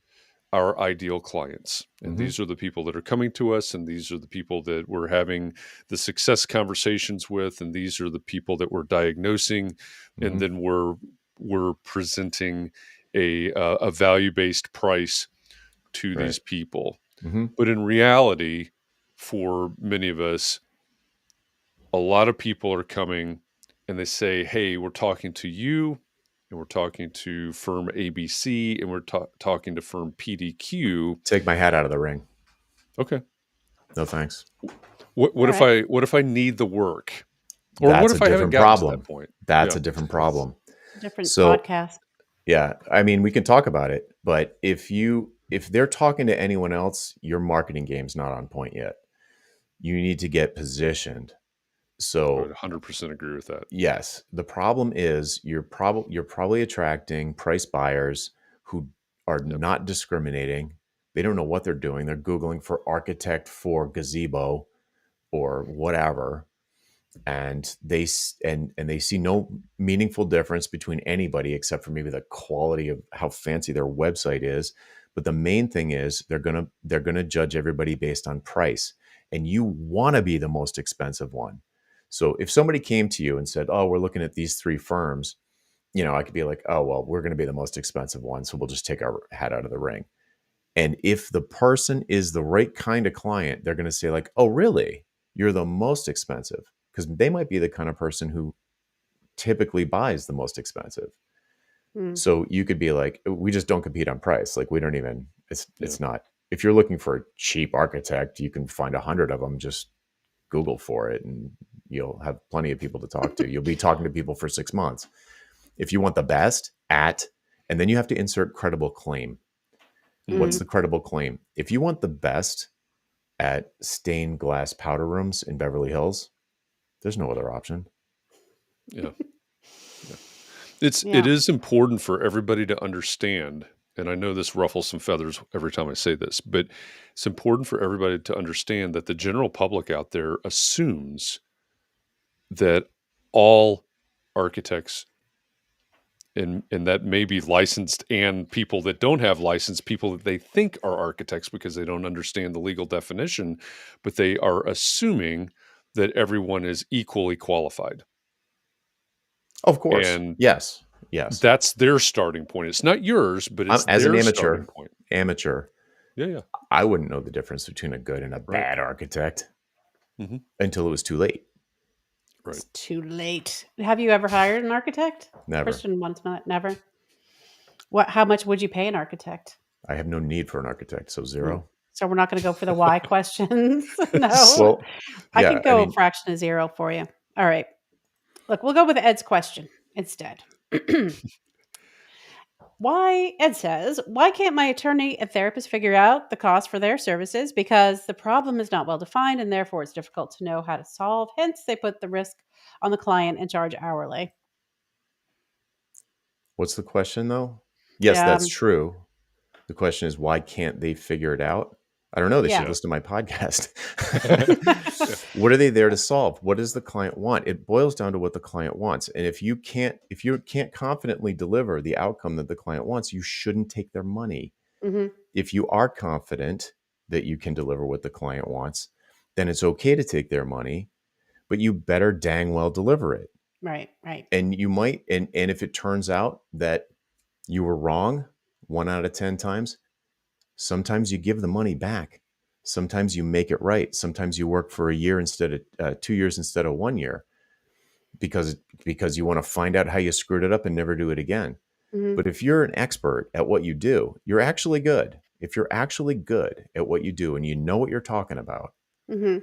our ideal clients. And these are the people that are coming to us, and these are the people that we're having the success conversations with, and these are the people that we're diagnosing, and then we're presenting a value-based price to these people. But in reality, for many of us, a lot of people are coming and they say, hey, we're talking to you, and we're talking to firm ABC, and we're talking to firm PDQ. Take my hat out of the ring. Okay. No thanks. What if I need the work? Or That's what if I haven't gotten to that point? That's a different problem. Different podcast. Yeah. I mean, we can talk about it, but if they're talking to anyone else, your marketing game's not on point yet. You need to get positioned. So I would 100% agree with that. Yes. The problem is you're probably attracting price buyers who are not discriminating. They don't know what they're doing. They're Googling for architect for gazebo or whatever. And they see no meaningful difference between anybody except for maybe the quality of how fancy their website is. But the main thing is they're gonna judge everybody based on price. And you want to be the most expensive one. So if somebody came to you and said, oh, we're looking at these 3 firms, I could be like, oh, well, we're going to be the most expensive one. So we'll just take our hat out of the ring. And if the person is the right kind of client, they're going to say like, oh, really? You're the most expensive? Because they might be the kind of person who typically buys the most expensive. So you could be like, we just don't compete on price. Like we don't even, it's not, if you're looking for a cheap architect, you can find 100 of them, just Google for it and you'll have plenty of people to talk to. You'll be talking to people for 6 months. If you want the best and then you have to insert credible claim. What's the credible claim? If you want the best at stained glass powder rooms in Beverly Hills, there's no other option. Yeah. It is important for everybody to understand, and I know this ruffles some feathers every time I say this, but it's important for everybody to understand that the general public out there assumes that all architects, and that may be licensed and people that don't have license, people that they think are architects because they don't understand the legal definition, but they are assuming that everyone is equally qualified. Of course. And yes. That's their starting point. It's not yours, but it's as their an starting point. Amateur. Yeah. I wouldn't know the difference between a good and a bad architect until it was too late. Right. It's too late. Have you ever hired an architect? Never. Christian once, never. How much would you pay an architect? I have no need for an architect, so 0. So we're not going to go for the why questions. No. Well, I could go a fraction of 0 for you. All right. Look, we'll go with Ed's question instead. Ed says, why can't my attorney and therapist figure out the cost for their services? Because the problem is not well defined and therefore it's difficult to know how to solve. Hence, they put the risk on the client and charge hourly. What's the question though? Yes, that's true. The question is, why can't they figure it out? I don't know. They should listen to my podcast. What are they there to solve? What does the client want? It boils down to what the client wants. And if you can't confidently deliver the outcome that the client wants, you shouldn't take their money. If you are confident that you can deliver what the client wants, then it's okay to take their money, but you better dang well deliver it. Right. And you might, and if it turns out that you were wrong 1 out of 10 times, sometimes you give the money back. Sometimes you make it right. Sometimes you work for a year instead of 2 years instead of 1 year. because you want to find out how you screwed it up and never do it again. Mhm. But if you're an expert at what you do, you're actually good. If you're actually good at what you do and you know what you're talking about, Mhm.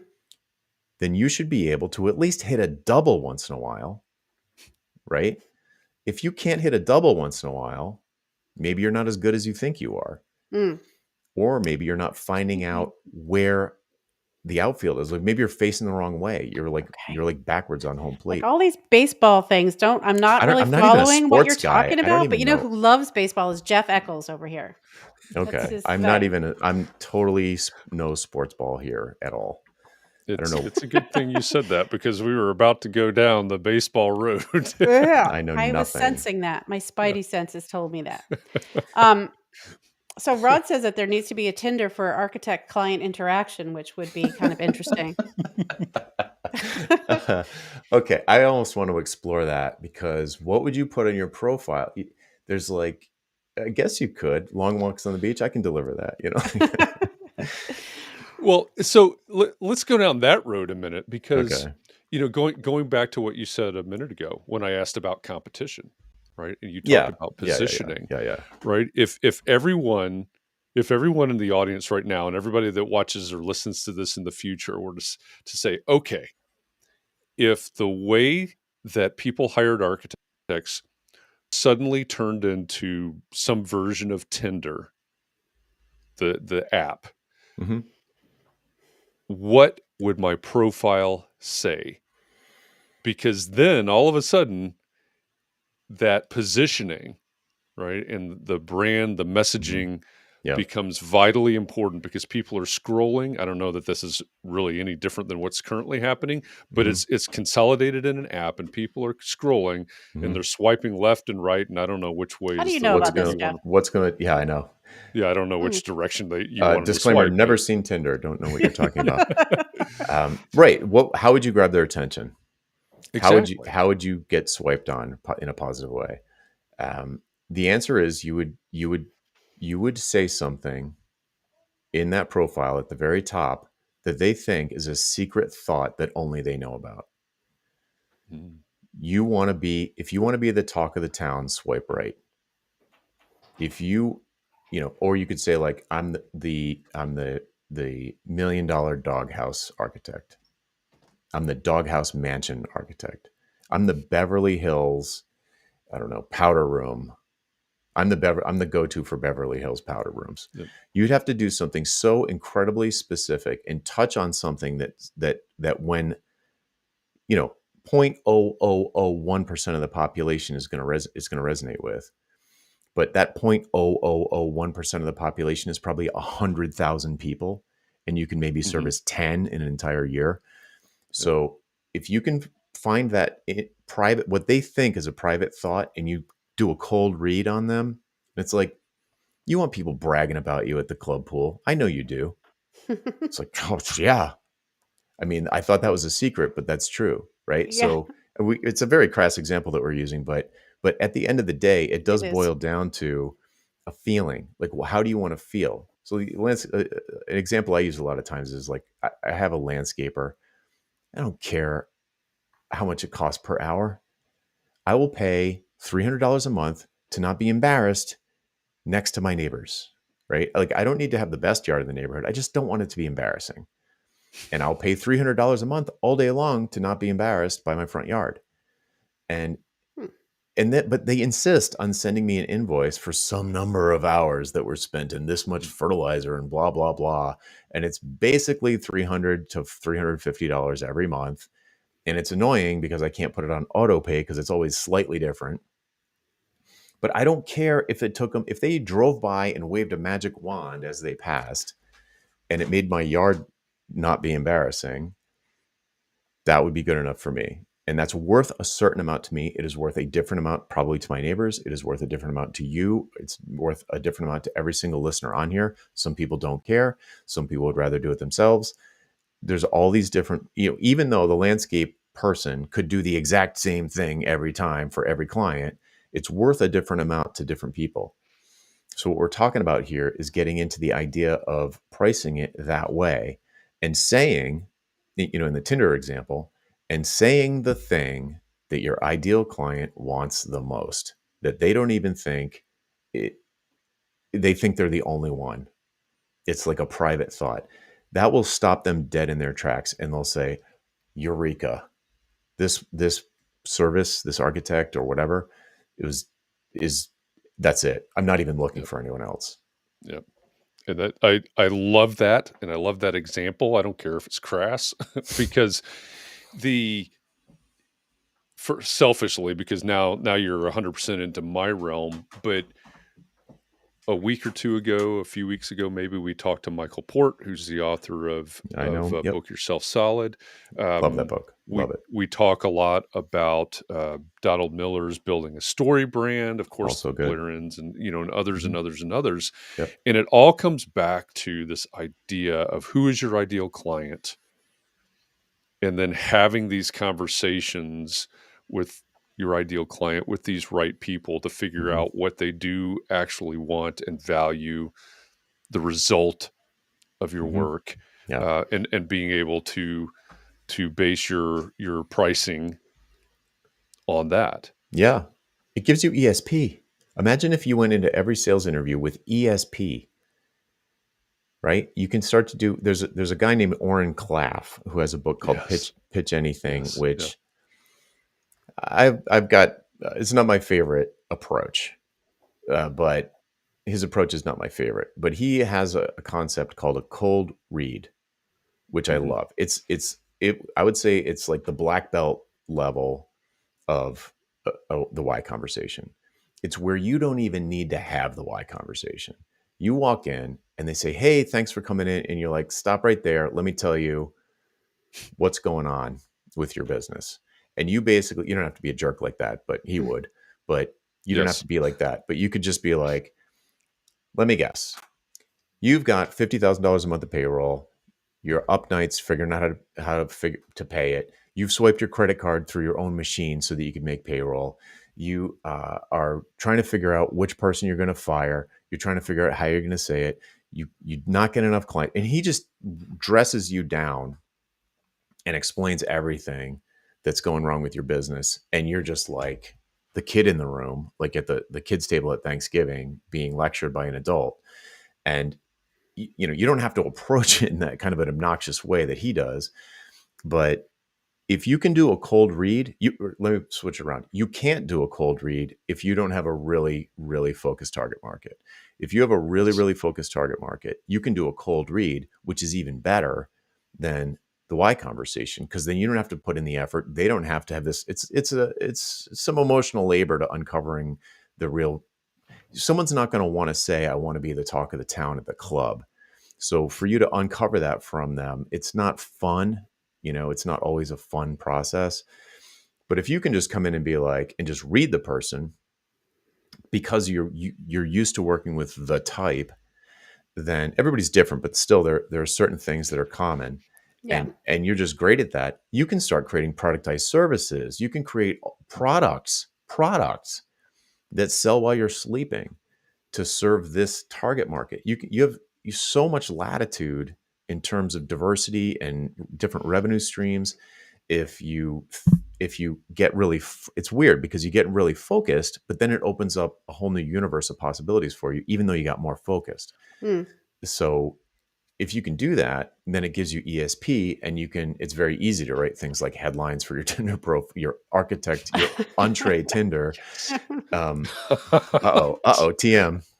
then you should be able to at least hit a double once in a while, right? If you can't hit a double once in a while, maybe you're not as good as you think you are. Mm. Or maybe you're not finding out where the outfield is. Like maybe you're facing the wrong way. You're like backwards on home Like plate. all these baseball things, I'm not really I'm not even a following what you're sports guy. talking I don't about, but even you know know. who loves baseball is Jeff Echols over here. That's Okay. his I'm not thing. even, I'm totally no sports ball here at all. I don't know. It's a good thing you said that because we were about to go down the baseball road. Yeah, I know I was nothing. sensing that. My spidey senses told me that. So Rod says that there needs to be a Tinder for architect-client interaction, which would be kind of interesting. Okay. I almost want to explore that because what would you put on your profile? There's like, I guess you could. Long walks on the beach. I can deliver that, you know? Well, so let's go down that road a minute because, Okay. you know, going back to what you said a minute ago when I asked about competition, right? And you talked Yeah. about Yeah. positioning, Yeah. right? If everyone in the audience right now and everybody that watches or listens to this in the future were to say, okay, if the way that people hired architects suddenly turned into some version of Tinder, the app, Mm-hmm. what would my profile say? Because then all of a sudden that positioning, right, and the brand, the messaging Yeah. becomes vitally important because people are scrolling. I don't know that this is really any different than what's currently happening, but it's consolidated in an app and people are scrolling and they're swiping left and right. And I don't know which way How do is you the know way about that this, you Jeff? want. Yeah, I know. Yeah, I don't know which direction you want them to Disclaimer, swipe. never seen Tinder. Don't know what you're talking about. Right. How would you grab their attention? Exactly. How would you get swiped on in a positive way? The answer is you would say something in that profile at the very top that they think is a secret thought that only they know about. Mm. If you want to be the talk of the town, swipe right. If you know, or you could say like, I'm the $1 million doghouse architect. I'm the doghouse mansion architect. I'm the Beverly Hills, I don't know, powder room. I'm the go-to for Beverly Hills powder rooms. Yep. You'd have to do something so incredibly specific and touch on something that when, you know, 0.0001% of the population is going to resonate with. But that 0.0001% of the population is probably 100,000 people, and you can maybe service 10 in an entire year. So if you can find that private, what they think is a private thought, and you do a cold read on them, it's like, you want people bragging about you at the club pool. I know you do. It's like, oh yeah. I mean, I thought that was a secret, but that's true, right? Yeah. So it's a very crass example that we're using, but at the end of the day, it does boil down to a feeling. Like, well, how do you want to feel? So an example I use a lot of times is like, I have a landscaper. I don't care how much it costs per hour. I will pay $300 a month to not be embarrassed next to my neighbors, right? Like, I don't need to have the best yard in the neighborhood. I just don't want it to be embarrassing. And I'll pay $300 a month all day long to not be embarrassed by my front yard. But they insist on sending me an invoice for some number of hours that were spent in this much fertilizer and blah, blah, blah. And it's basically $300 to $350 every month. And it's annoying because I can't put it on auto pay because it's always slightly different. But I don't care if it took them, if they drove by and waved a magic wand as they passed and it made my yard not be embarrassing, that would be good enough for me. And that's worth a certain amount to me. It is worth a different amount probably to my neighbors. It is worth a different amount to you. It's worth a different amount to every single listener on here. Some people don't care. Some people would rather do it themselves. There's all these different, even though the landscape person could do the exact same thing every time for every client, it's worth a different amount to different people. So what we're talking about here is getting into the idea of pricing it that way and saying, in the Tinder example, and saying the thing that your ideal client wants the most, that they don't even think it, they think they're the only one. It's like a private thought. That will stop them dead in their tracks, and they'll say, Eureka, this service, this architect or whatever, that's it. I'm not even looking for anyone else. Yep. And I love that. And I love that example. I don't care if it's crass because selfishly, because now you're 100% into my realm, but a week or two ago, a few weeks ago, maybe we talked to Michael Port, who's the author of Book Yourself Solid. Love that book. Love it. We talk a lot about Donald Miller's Building a Story brand, of course, Blairens and others and others and others. Yep. And it all comes back to this idea of who is your ideal client, and then having these conversations with your ideal client, with these right people, to figure out what they do actually want and value, the result of your work, and being able to base your pricing on that. Yeah. It gives you ESP. Imagine if you went into every sales interview with ESP, right? You can start to do, there's a guy named Oren Klaff who has a book called Pitch Anything, which I've got, it's not my favorite approach, but his approach is not my favorite. But he has a concept called a cold read, which I love. I would say it's like the black belt level of the why conversation. It's where you don't even need to have the why conversation. You walk in and they say, "Hey, thanks for coming in," and you're like, "Stop right there. Let me tell you what's going on with your business." And you don't have to be a jerk like that, but he would. But you don't have to be like that. But you could just be like, "Let me guess. You've got $50,000 a month of payroll. You're up nights figuring out how to pay it. You've swiped your credit card through your own machine so that you can make payroll. You are trying to figure out which person you're going to fire. You're trying to figure out how you're going to say it. You're not getting enough clients." And he just dresses you down and explains everything that's going wrong with your business. And you're just like the kid in the room, like at the kids' table at Thanksgiving, being lectured by an adult. And you don't have to approach it in that kind of an obnoxious way that he does. But if you can do a cold read, let me switch it around. You can't do a cold read if you don't have a really, really focused target market. If you have a really, really focused target market, you can do a cold read, which is even better than the why conversation, because then you don't have to put in the effort. They don't have to have this. It's some emotional labor to uncovering the real. Someone's not going to want to say, "I want to be the talk of the town at the club." So for you to uncover that from them, it's not fun. It's not always a fun process. But if you can just come in and be like, and just read the person, because you're used to working with the type, then everybody's different, but still there are certain things that are common. Yeah. And you're just great at that. You can start creating productized services. You can create products that sell while you're sleeping to serve this target market. You have so much latitude in terms of diversity and different revenue streams. If you get really, it's weird because you get really focused, but then it opens up a whole new universe of possibilities for you, even though you got more focused. So if you can do that, then it gives you ESP, and it's very easy to write things like headlines for your Tinder profile, your architect, your entree Tinder.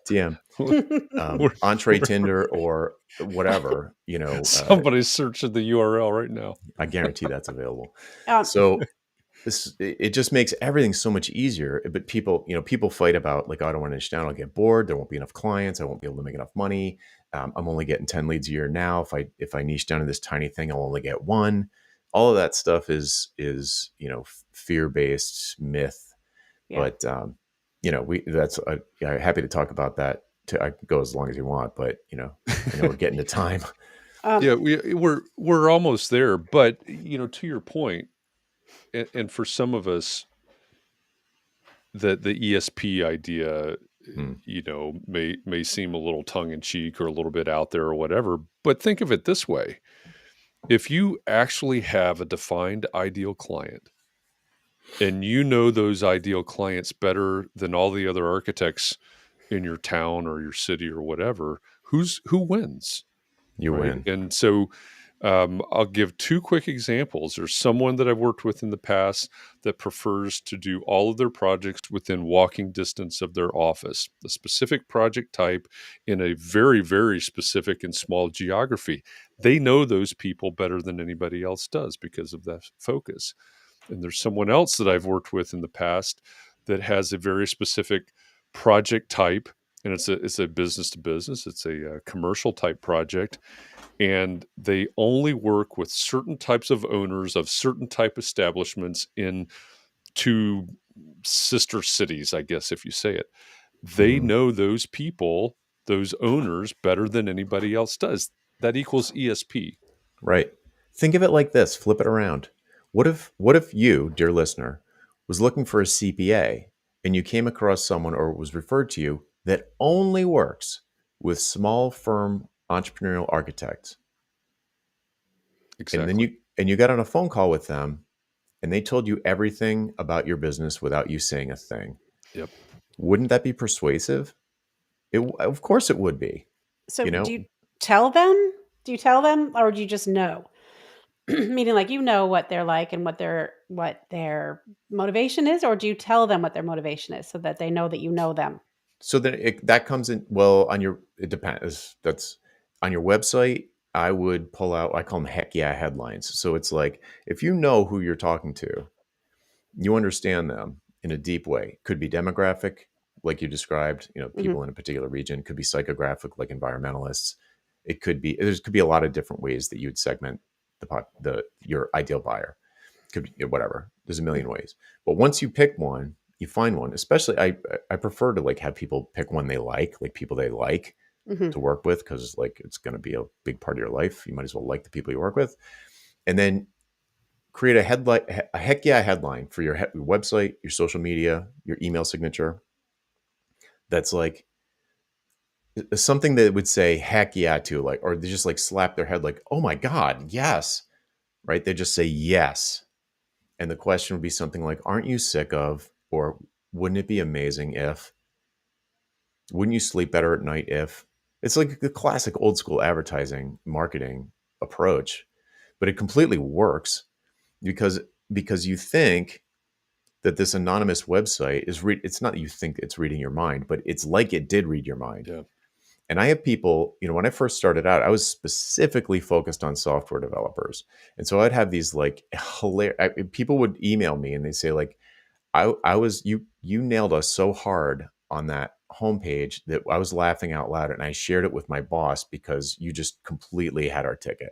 TM. Entree Tinder or whatever, Somebody's searching the URL right now. I guarantee that's available. So it just makes everything so much easier. But people fight about like, "Oh, I don't want to niche down. I'll get bored. There won't be enough clients. I won't be able to make enough money. I'm only getting 10 leads a year now. If I niche down to this tiny thing, I'll only get one." All of that stuff is fear-based myth. Yeah. But I'm happy to talk about that. I can go as long as you want, but I know we're getting to time. We're almost there. But to your point, and for some of us, the ESP idea, may seem a little tongue in cheek or a little bit out there or whatever. But think of it this way: if you actually have a defined ideal client, and you know those ideal clients better than all the other architects in your town or your city or whatever, who wins? You Right. win. And so I'll give two quick examples. There's someone that I've worked with in the past that prefers to do all of their projects within walking distance of their office, a specific project type in a very, very specific and small geography. They know those people better than anybody else does because of that focus. And there's someone else that I've worked with in the past that has a very specific project type, and it's a business to business, it's a commercial type project, and they only work with certain types of owners of certain type establishments in two sister cities, I guess, if you say it. They know those people, those owners, better than anybody else does. That equals ESP. Right. Think of it like this, flip it around. What if you, dear listener, was looking for a CPA and you came across someone or was referred to you that only works with small firm entrepreneurial architects? And then Exactly. you got on a phone call with them and they told you everything about your business without you saying a thing. Yep. Wouldn't that be persuasive? Of course it would be. So You know, do you tell them? Do you tell them, or do you just know? Meaning, like, you know what they're like and what their motivation is, or do you tell them what their motivation is so that they know that you know them? so then that comes in well on your. It depends. That's on your website. I would pull out. I call them heck yeah headlines. So it's like if you know who you're talking to, you understand them in a deep way. Could be demographic, like you described. People in a particular region. Could be psychographic, like environmentalists. It could be. There could be a lot of different ways that you would segment your ideal buyer. Could be whatever. There's a million ways. But once you pick one, you find one. Especially, I prefer to like have people pick one they like people they like Mm-hmm. to work with, because like it's going to be a big part of your life. You might as well like the people you work with, and then create a heck yeah headline for your website, your social media, your email signature. That's like something that would say heck yeah to, like, or they just like slap their head like, oh my God, yes, right? They just say yes. And the question would be something like, aren't you sick of, or wouldn't it be amazing if, wouldn't you sleep better at night if? It's like the classic old school advertising marketing approach, but it completely works because you think that this anonymous website is it's not that you think it's reading your mind, but it's like it did read your mind. Yeah. And I have people, when I first started out, I was specifically focused on software developers. And so I'd have these like hilarious, people would email me and they say like, I was, you nailed us so hard on that homepage that I was laughing out loud, and I shared it with my boss because you just completely had our ticket.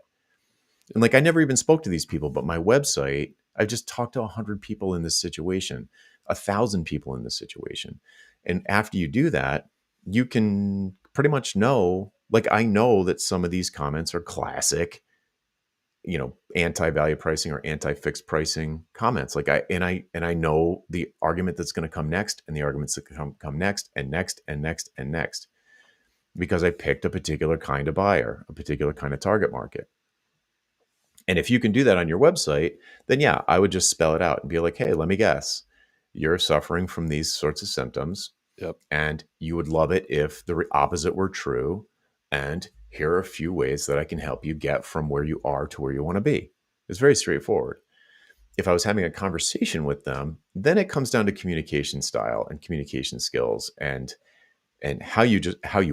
And like, I never even spoke to these people, but my website, I just talked to 100 people in this situation, 1,000 people in this situation. And after you do that, you can pretty much know, like, I know that some of these comments are classic, anti-value pricing or anti-fixed pricing comments. Like I know the argument that's going to come next, and the arguments that come next and next and next and next, because I picked a particular kind of buyer, a particular kind of target market. And if you can do that on your website, then yeah, I would just spell it out and be like, hey, let me guess. You're suffering from these sorts of symptoms. Yep. And you would love it if the opposite were true. And here are a few ways that I can help you get from where you are to where you want to be. It's very straightforward. If I was having a conversation with them, then it comes down to communication style and communication skills and how you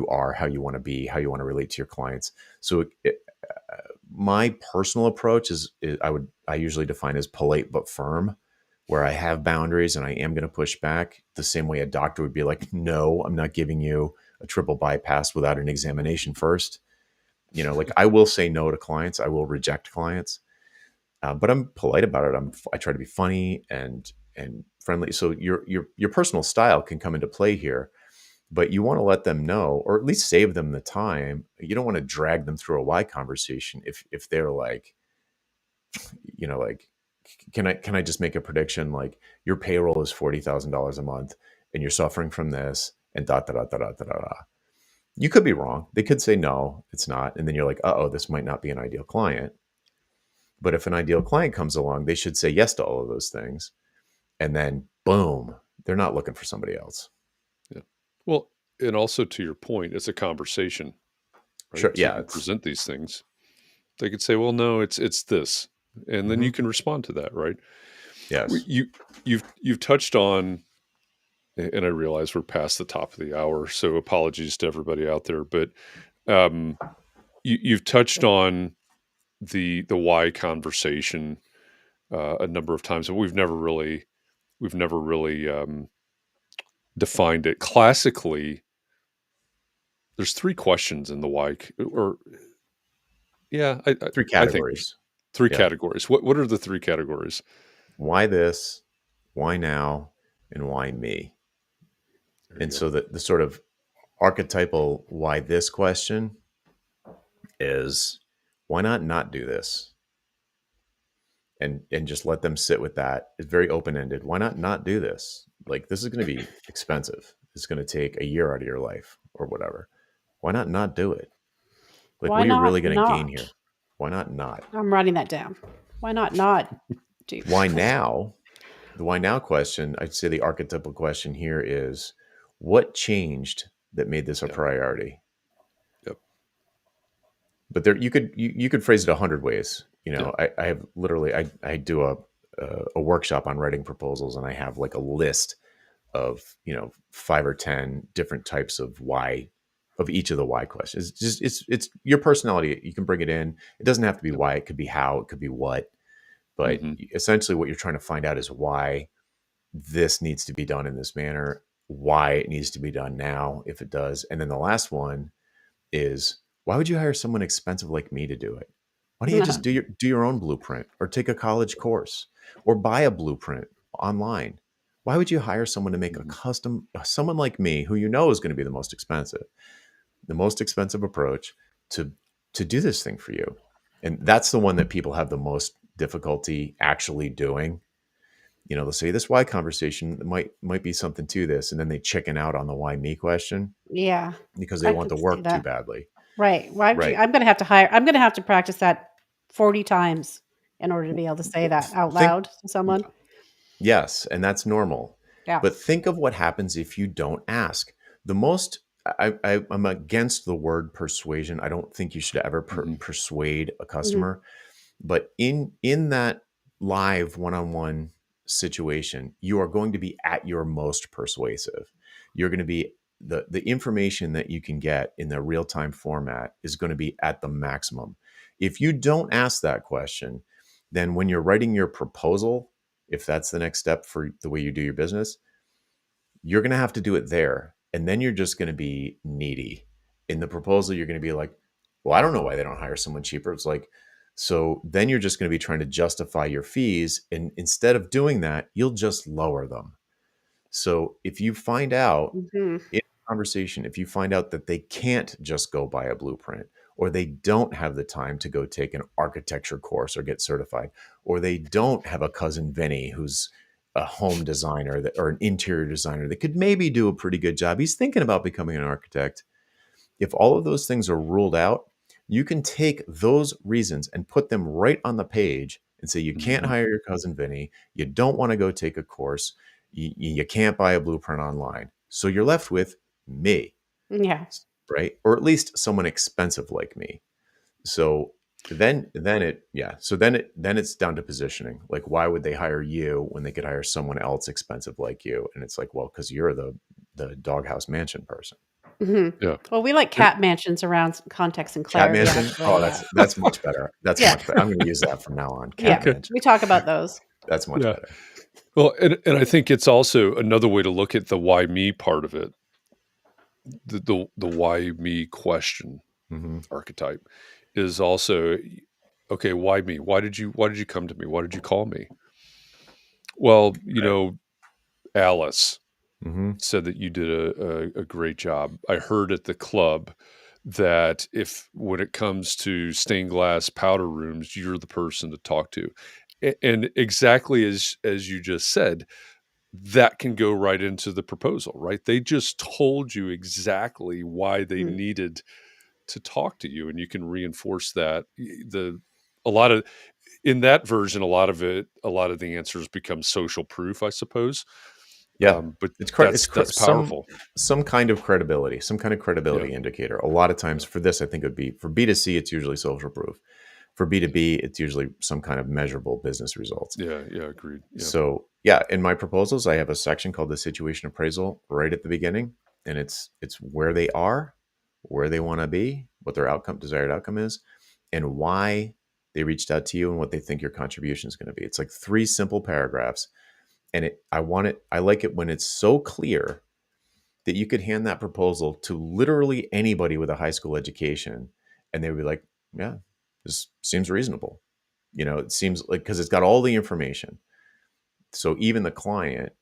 are, how you want to be, how you want to relate to your clients. So my personal approach is I usually define as polite but firm, where I have boundaries and I am going to push back the same way a doctor would be like, no, I'm not giving you a triple bypass without an examination first. Like I will say no to clients. I will reject clients, but I'm polite about it. I try to be funny and friendly. So your personal style can come into play here, but you want to let them know, or at least save them the time. You don't want to drag them through a why conversation if they're like, like, can I just make a prediction? Like, your payroll is $40,000 a month and you're suffering from this and da da da da da da da. You could be wrong. They could say, no, it's not. And then you're like, uh-oh, this might not be an ideal client. But if an ideal client comes along, they should say yes to all of those things. and then boom, they're not looking for somebody else. Yeah. Well, and also to your point, it's a conversation, right? Sure. So Yeah. you present these things. They could say, well, no, it's this. And then you can respond to that, right? Yes. You've touched on, and I realize we're past the top of the hour, so apologies to everybody out there, but you've touched on the why conversation a number of times, and we've never really defined it. Classically, there's 3 questions in the why, or yeah, 3 I think categories. 3 categories. What are the 3 categories? Why this? Why now? And why me? And so the sort of archetypal why this question is, why not do this? And just let them sit with that. It's very open-ended. Why not do this? Like, this is going to be expensive. It's going to take a year out of your life or whatever. Why not do it? Like, Why what are you not really going to gain not? here? Why not? I'm writing that down. Why not do? Why now? The why now question, I'd say the archetypal question here is, what changed that made this a priority? Yep. But there, you could phrase it 100 ways. You know, I have literally, I do a workshop on writing proposals, and I have like a list of, 5 or 10 different types of why, of each of the why questions. It's just, it's your personality. You can bring it in. It doesn't have to be why. It could be how. It could be what. But essentially, what you're trying to find out is why this needs to be done in this manner, why it needs to be done now, if it does. And then the last one is, why would you hire someone expensive like me to do it? Why don't you just do your own blueprint, or take a college course, or buy a blueprint online? Why would you hire someone to make a custom, someone like me, who you know is going to be the most expensive approach to do this thing for you? And that's the one that people have the most difficulty actually doing. They'll say this why conversation might be something to this, and then they chicken out on the why me question. Yeah. Because they want the work too badly. Right. Why? Right. I'm going to have to practice that 40 times in order to be able to say that out loud to someone. Yes. And that's normal. Yeah. But think of what happens if you don't ask. I'm against the word persuasion. I don't think you should ever persuade a customer. But in that live one-on-one situation, you are going to be at your most persuasive. You're going to be the information that you can get in the real-time format is going to be at the maximum. If you don't ask that question, then when you're writing your proposal, if that's the next step for the way you do your business, you're going to have to do it there. And then you're just going to be needy. In the proposal, you're going to be like, well, I don't know why they don't hire someone cheaper. It's like, so then you're just going to be trying to justify your fees. And instead of doing that, you'll just lower them. So if you find out in a conversation, if you find out that they can't just go buy a blueprint, or they don't have the time to go take an architecture course or get certified, or they don't have a cousin Vinny who's a home designer or an interior designer that could maybe do a pretty good job, he's thinking about becoming an architect. If all of those things are ruled out, you can take those reasons and put them right on the page and say, you can't hire your cousin Vinny. You don't want to go take a course. You can't buy a blueprint online. So you're left with me. Yeah. Right. Or at least someone expensive like me. So then it's down to positioning. Like, why would they hire you when they could hire someone else expensive like you? And it's like, well, because you're the doghouse mansion person. Yeah. Well, we like cat mansions around context and clarity. Cat mansion? Oh, that's much better. That's much better. I'm going to use that from now on. Cat mansion. We talk about those. That's much better. Well, and I think it's also another way to look at the why me part of it. The why me question archetype is also, okay, why me? Why did you come to me? Why did you call me? Well, Alice said that you did a great job. I heard at the club that when it comes to stained glass powder rooms, you're the person to talk to. And exactly as you just said, that can go right into the proposal, right? They just told you exactly why they needed to talk to you, and you can reinforce that. a lot of in that version, a lot of the answers become social proof, I suppose. Yeah, But it's that's powerful. some kind of credibility, indicator. A lot of times for this, I think it would be for B2C, it's usually social proof. For B2B, it's usually some kind of measurable business results. Yeah, agreed. Yeah. So in my proposals, I have a section called the Situation Appraisal right at the beginning, and it's where they are, where they want to be, what their desired outcome is, and why they reached out to you and what they think your contribution is going to be. It's like 3 simple paragraphs. And I like it when it's so clear that you could hand that proposal to literally anybody with a high school education, and they would be like, yeah, this seems reasonable. It seems like, because it's got all the information. So even the client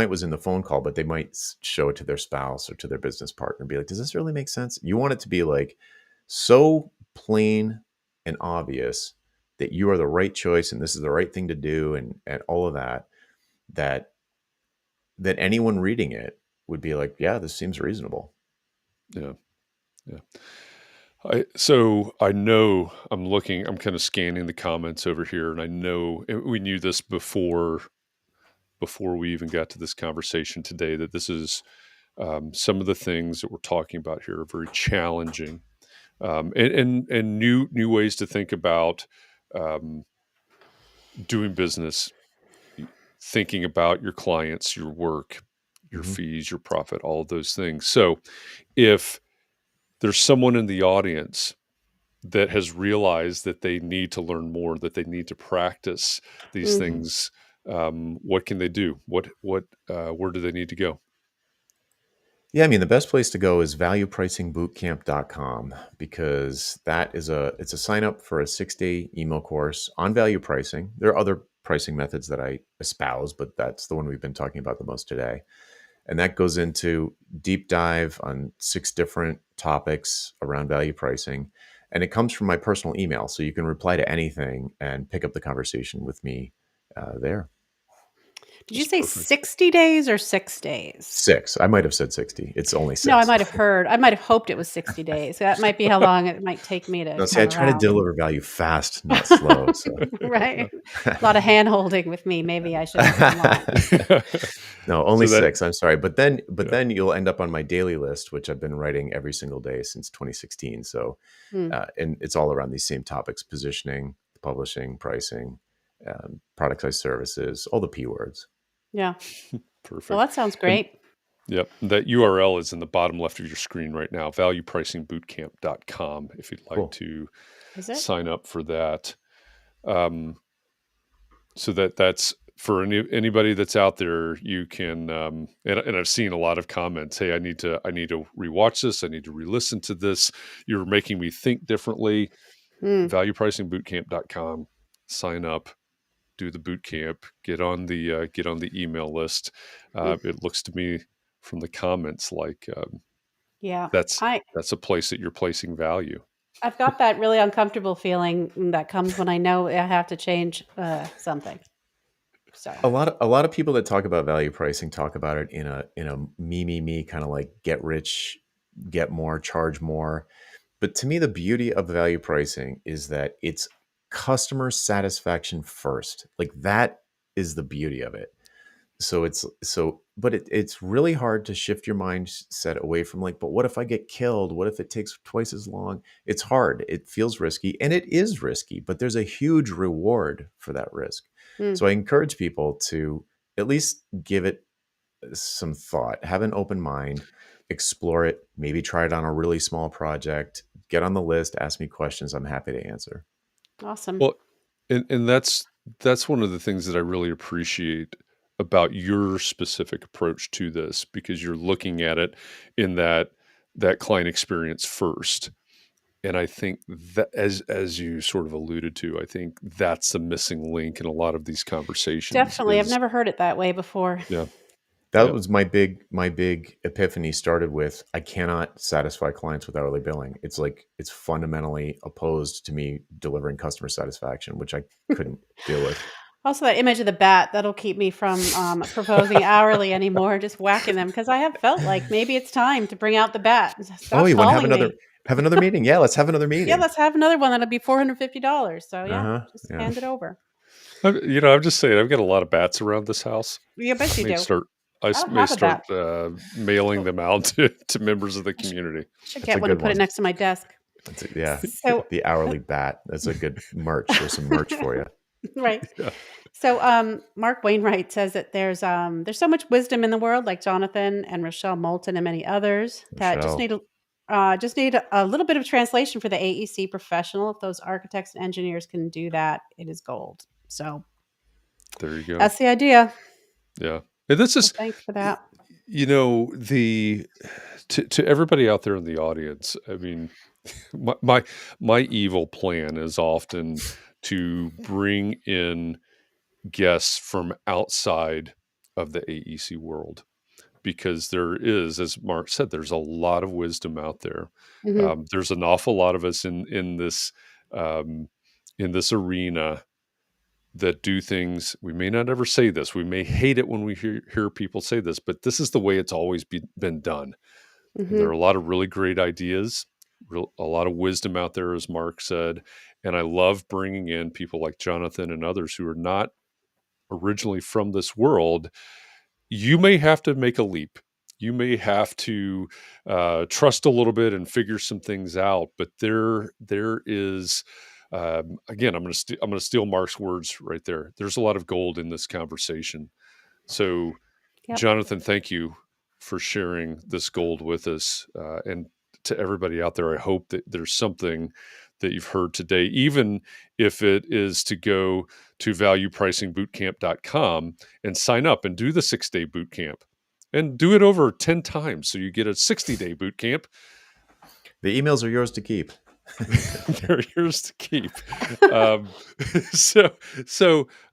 was in the phone call, but they might show it to their spouse or to their business partner and be like, does this really make sense? You want it to be like so plain and obvious that you are the right choice and this is the right thing to do, and all of that anyone reading it would be like, yeah, this seems reasonable. Yeah. So I know I'm kind of scanning the comments over here, and I know we knew this before we even got to this conversation today, that this is some of the things that we're talking about here are very challenging, and new ways to think about doing business, thinking about your clients, your work, your fees, your profit, all of those things. So if there's someone in the audience that has realized that they need to learn more, that they need to practice these things, what can they do? Where do they need to go? Yeah, I mean, the best place to go is valuepricingbootcamp.com, because it's a sign up for a 6-day email course on value pricing. There are other pricing methods that I espouse, but that's the one we've been talking about the most today. And that goes into deep dive on 6 different topics around value pricing. And it comes from my personal email. So you can reply to anything and pick up the conversation with me there. Did you say 60 days or 6 days? 6. I might have said 60. It's only 6. No, I might have hoped it was 60 days. That might be how long it might take me to. No, see, I try to deliver value fast, not slow. So. Right. A lot of hand holding with me. Maybe I should have. No, only 6. I'm sorry. But then you'll end up on my daily list, which I've been writing every single day since 2016. So, and it's all around these same topics: positioning, publishing, pricing, productized services, all the P words. Yeah. Perfect. Well, that sounds great. Yep. That URL is in the bottom left of your screen right now, valuepricingbootcamp.com, if you'd like to sign up for that. So that's for anybody that's out there, you can, and I've seen a lot of comments, hey, I need to rewatch this. I need to re-listen to this. You're making me think differently. Valuepricingbootcamp.com, sign up. Do the boot camp, get on the email list. It looks to me from the comments like that's a place that you're placing value. I've got that really uncomfortable feeling that comes when I know I have to change something. So a lot of people that talk about value pricing talk about it in a me kind of like get rich, get more, charge more. But to me, the beauty of value pricing is that it's customer satisfaction first. Like, that is the beauty of it. So but it's really hard to shift your mindset away from like, but what if I get killed? What if it takes twice as long? It's hard. It feels risky, and it is risky, but there's a huge reward for that risk. So I encourage people to at least give it some thought, have an open mind, explore it, maybe try it on a really small project, get on the list, ask me questions. I'm happy to answer. Awesome. Well, and that's one of the things that I really appreciate about your specific approach to this, because you're looking at it in that client experience first. And I think that, as you sort of alluded to, I think that's the missing link in a lot of these conversations. Definitely. I've never heard it that way before. Yeah. That was my big epiphany started with, I cannot satisfy clients with hourly billing. It's like, it's fundamentally opposed to me delivering customer satisfaction, which I couldn't deal with. Also, that image of the bat, that'll keep me from proposing hourly anymore, just whacking them, because I have felt like maybe it's time to bring out the bat. Oh, you want to have Have another meeting. Yeah, let's have another meeting. Yeah, let's have another one. That'll be $450. So yeah, just hand it over. I'm just saying, I've got a lot of bats around this house. Yeah, I bet you do. I don't may have a start bat. mailing them out to members of the community. Should That's get a one and good put it one. next to my desk. So the hourly bat. That's a good merch. There's some merch for you. right. Yeah. So Mark Wainwright says that there's so much wisdom in the world, like Jonathan and Rochelle Moulton and many others, that just need a little bit of translation for the AEC professional. If those architects and engineers can do that, it is gold. So there you go. That's the idea. Yeah. And this is, thanks for that. To everybody out there in the audience, I mean, my evil plan is often to bring in guests from outside of the AEC world, because there is, as Mark said, there's a lot of wisdom out there. Mm-hmm. There's an awful lot of us in this arena that do things. We may not ever say this. We may hate it when we hear people say this, but this is the way it's always been done. Mm-hmm. There are a lot of really great ideas, a lot of wisdom out there, as Mark said. And I love bringing in people like Jonathan and others who are not originally from this world. You may have to make a leap. You may have to trust a little bit and figure some things out. But there is, again, I'm going to steal Mark's words right there. There's a lot of gold in this conversation. So, Yep. Jonathan, thank you for sharing this gold with us. And to everybody out there, I hope that there's something that you've heard today, even if it is to go to valuepricingbootcamp.com and sign up and do the 6-day boot camp, and do it over 10 times. So you get a 60-day boot camp. The emails are yours to keep. They're yours to keep.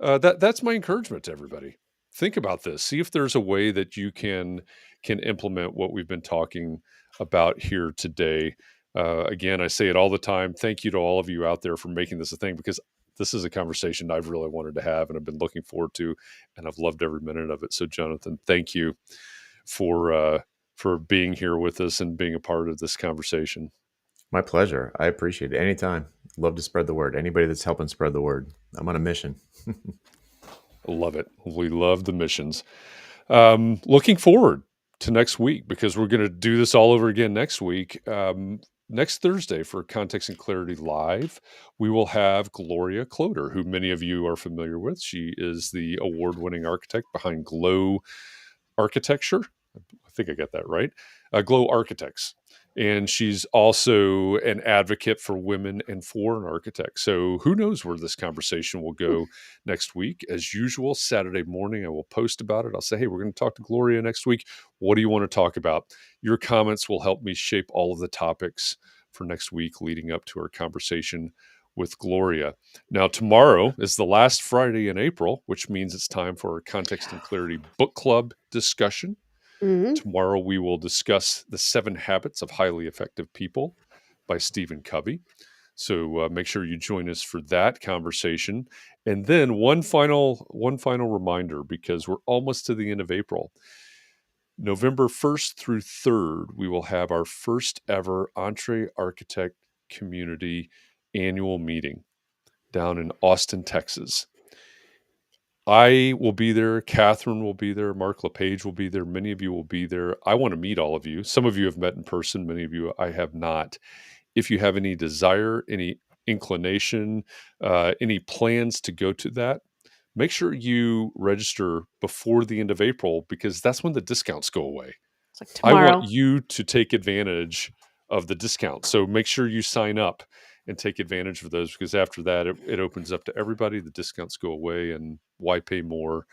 That's my encouragement to everybody. Think about this. See if there's a way that you can implement what we've been talking about here today. Again, I say it all the time. Thank you to all of you out there for making this a thing, because this is a conversation I've really wanted to have and I've been looking forward to, and I've loved every minute of it. So, Jonathan, thank you for being here with us and being a part of this conversation. My pleasure. I appreciate it. Anytime. Love to spread the word. Anybody that's helping spread the word. I'm on a mission. Love it. We love the missions. Looking forward to next week, because we're going to do this all over again next week. Next Thursday for Context and Clarity Live, we will have Gloria Cloder, who many of you are familiar with. She is the award-winning architect behind Glow Architecture. I think I got that right. Glow Architects. And she's also an advocate for women and foreign architects. So who knows where this conversation will go next week. As usual, Saturday morning, I will post about it. I'll say, hey, we're going to talk to Gloria next week. What do you want to talk about? Your comments will help me shape all of the topics for next week leading up to our conversation with Gloria. Now, tomorrow is the last Friday in April, which means it's time for our Context and Clarity Book Club discussion. Mm-hmm. Tomorrow we will discuss The 7 Habits of Highly Effective People by Stephen Covey. So make sure you join us for that conversation. And then one final reminder, because we're almost to the end of April. November 1st through 3rd, we will have our first ever Entre Architect Community annual meeting down in Austin, Texas. I will be there. Katharine will be there. Mark LePage will be there. Many of you will be there. I want to meet all of you. Some of you have met in person. Many of you I have not. If you have any desire, any inclination, any plans to go to that, make sure you register before the end of April, because that's when the discounts go away. It's like tomorrow. I want you to take advantage of the discount. So make sure you sign up and take advantage of those, because after that, it opens up to everybody. The discounts go away, and why pay more?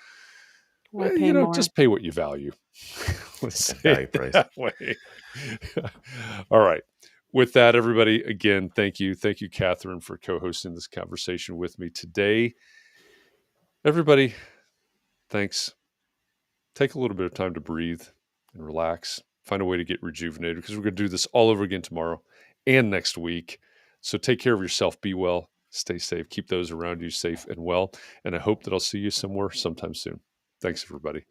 Why pay more? Just pay what you value. Let's say Value it price. that way. All right. With that, everybody, again, thank you. Thank you, Katharine, for co-hosting this conversation with me today. Everybody, thanks. Take a little bit of time to breathe and relax. Find a way to get rejuvenated, because we're going to do this all over again tomorrow and next week. So take care of yourself. Be well. Stay safe. Keep those around you safe and well. And I hope that I'll see you somewhere sometime soon. Thanks, everybody.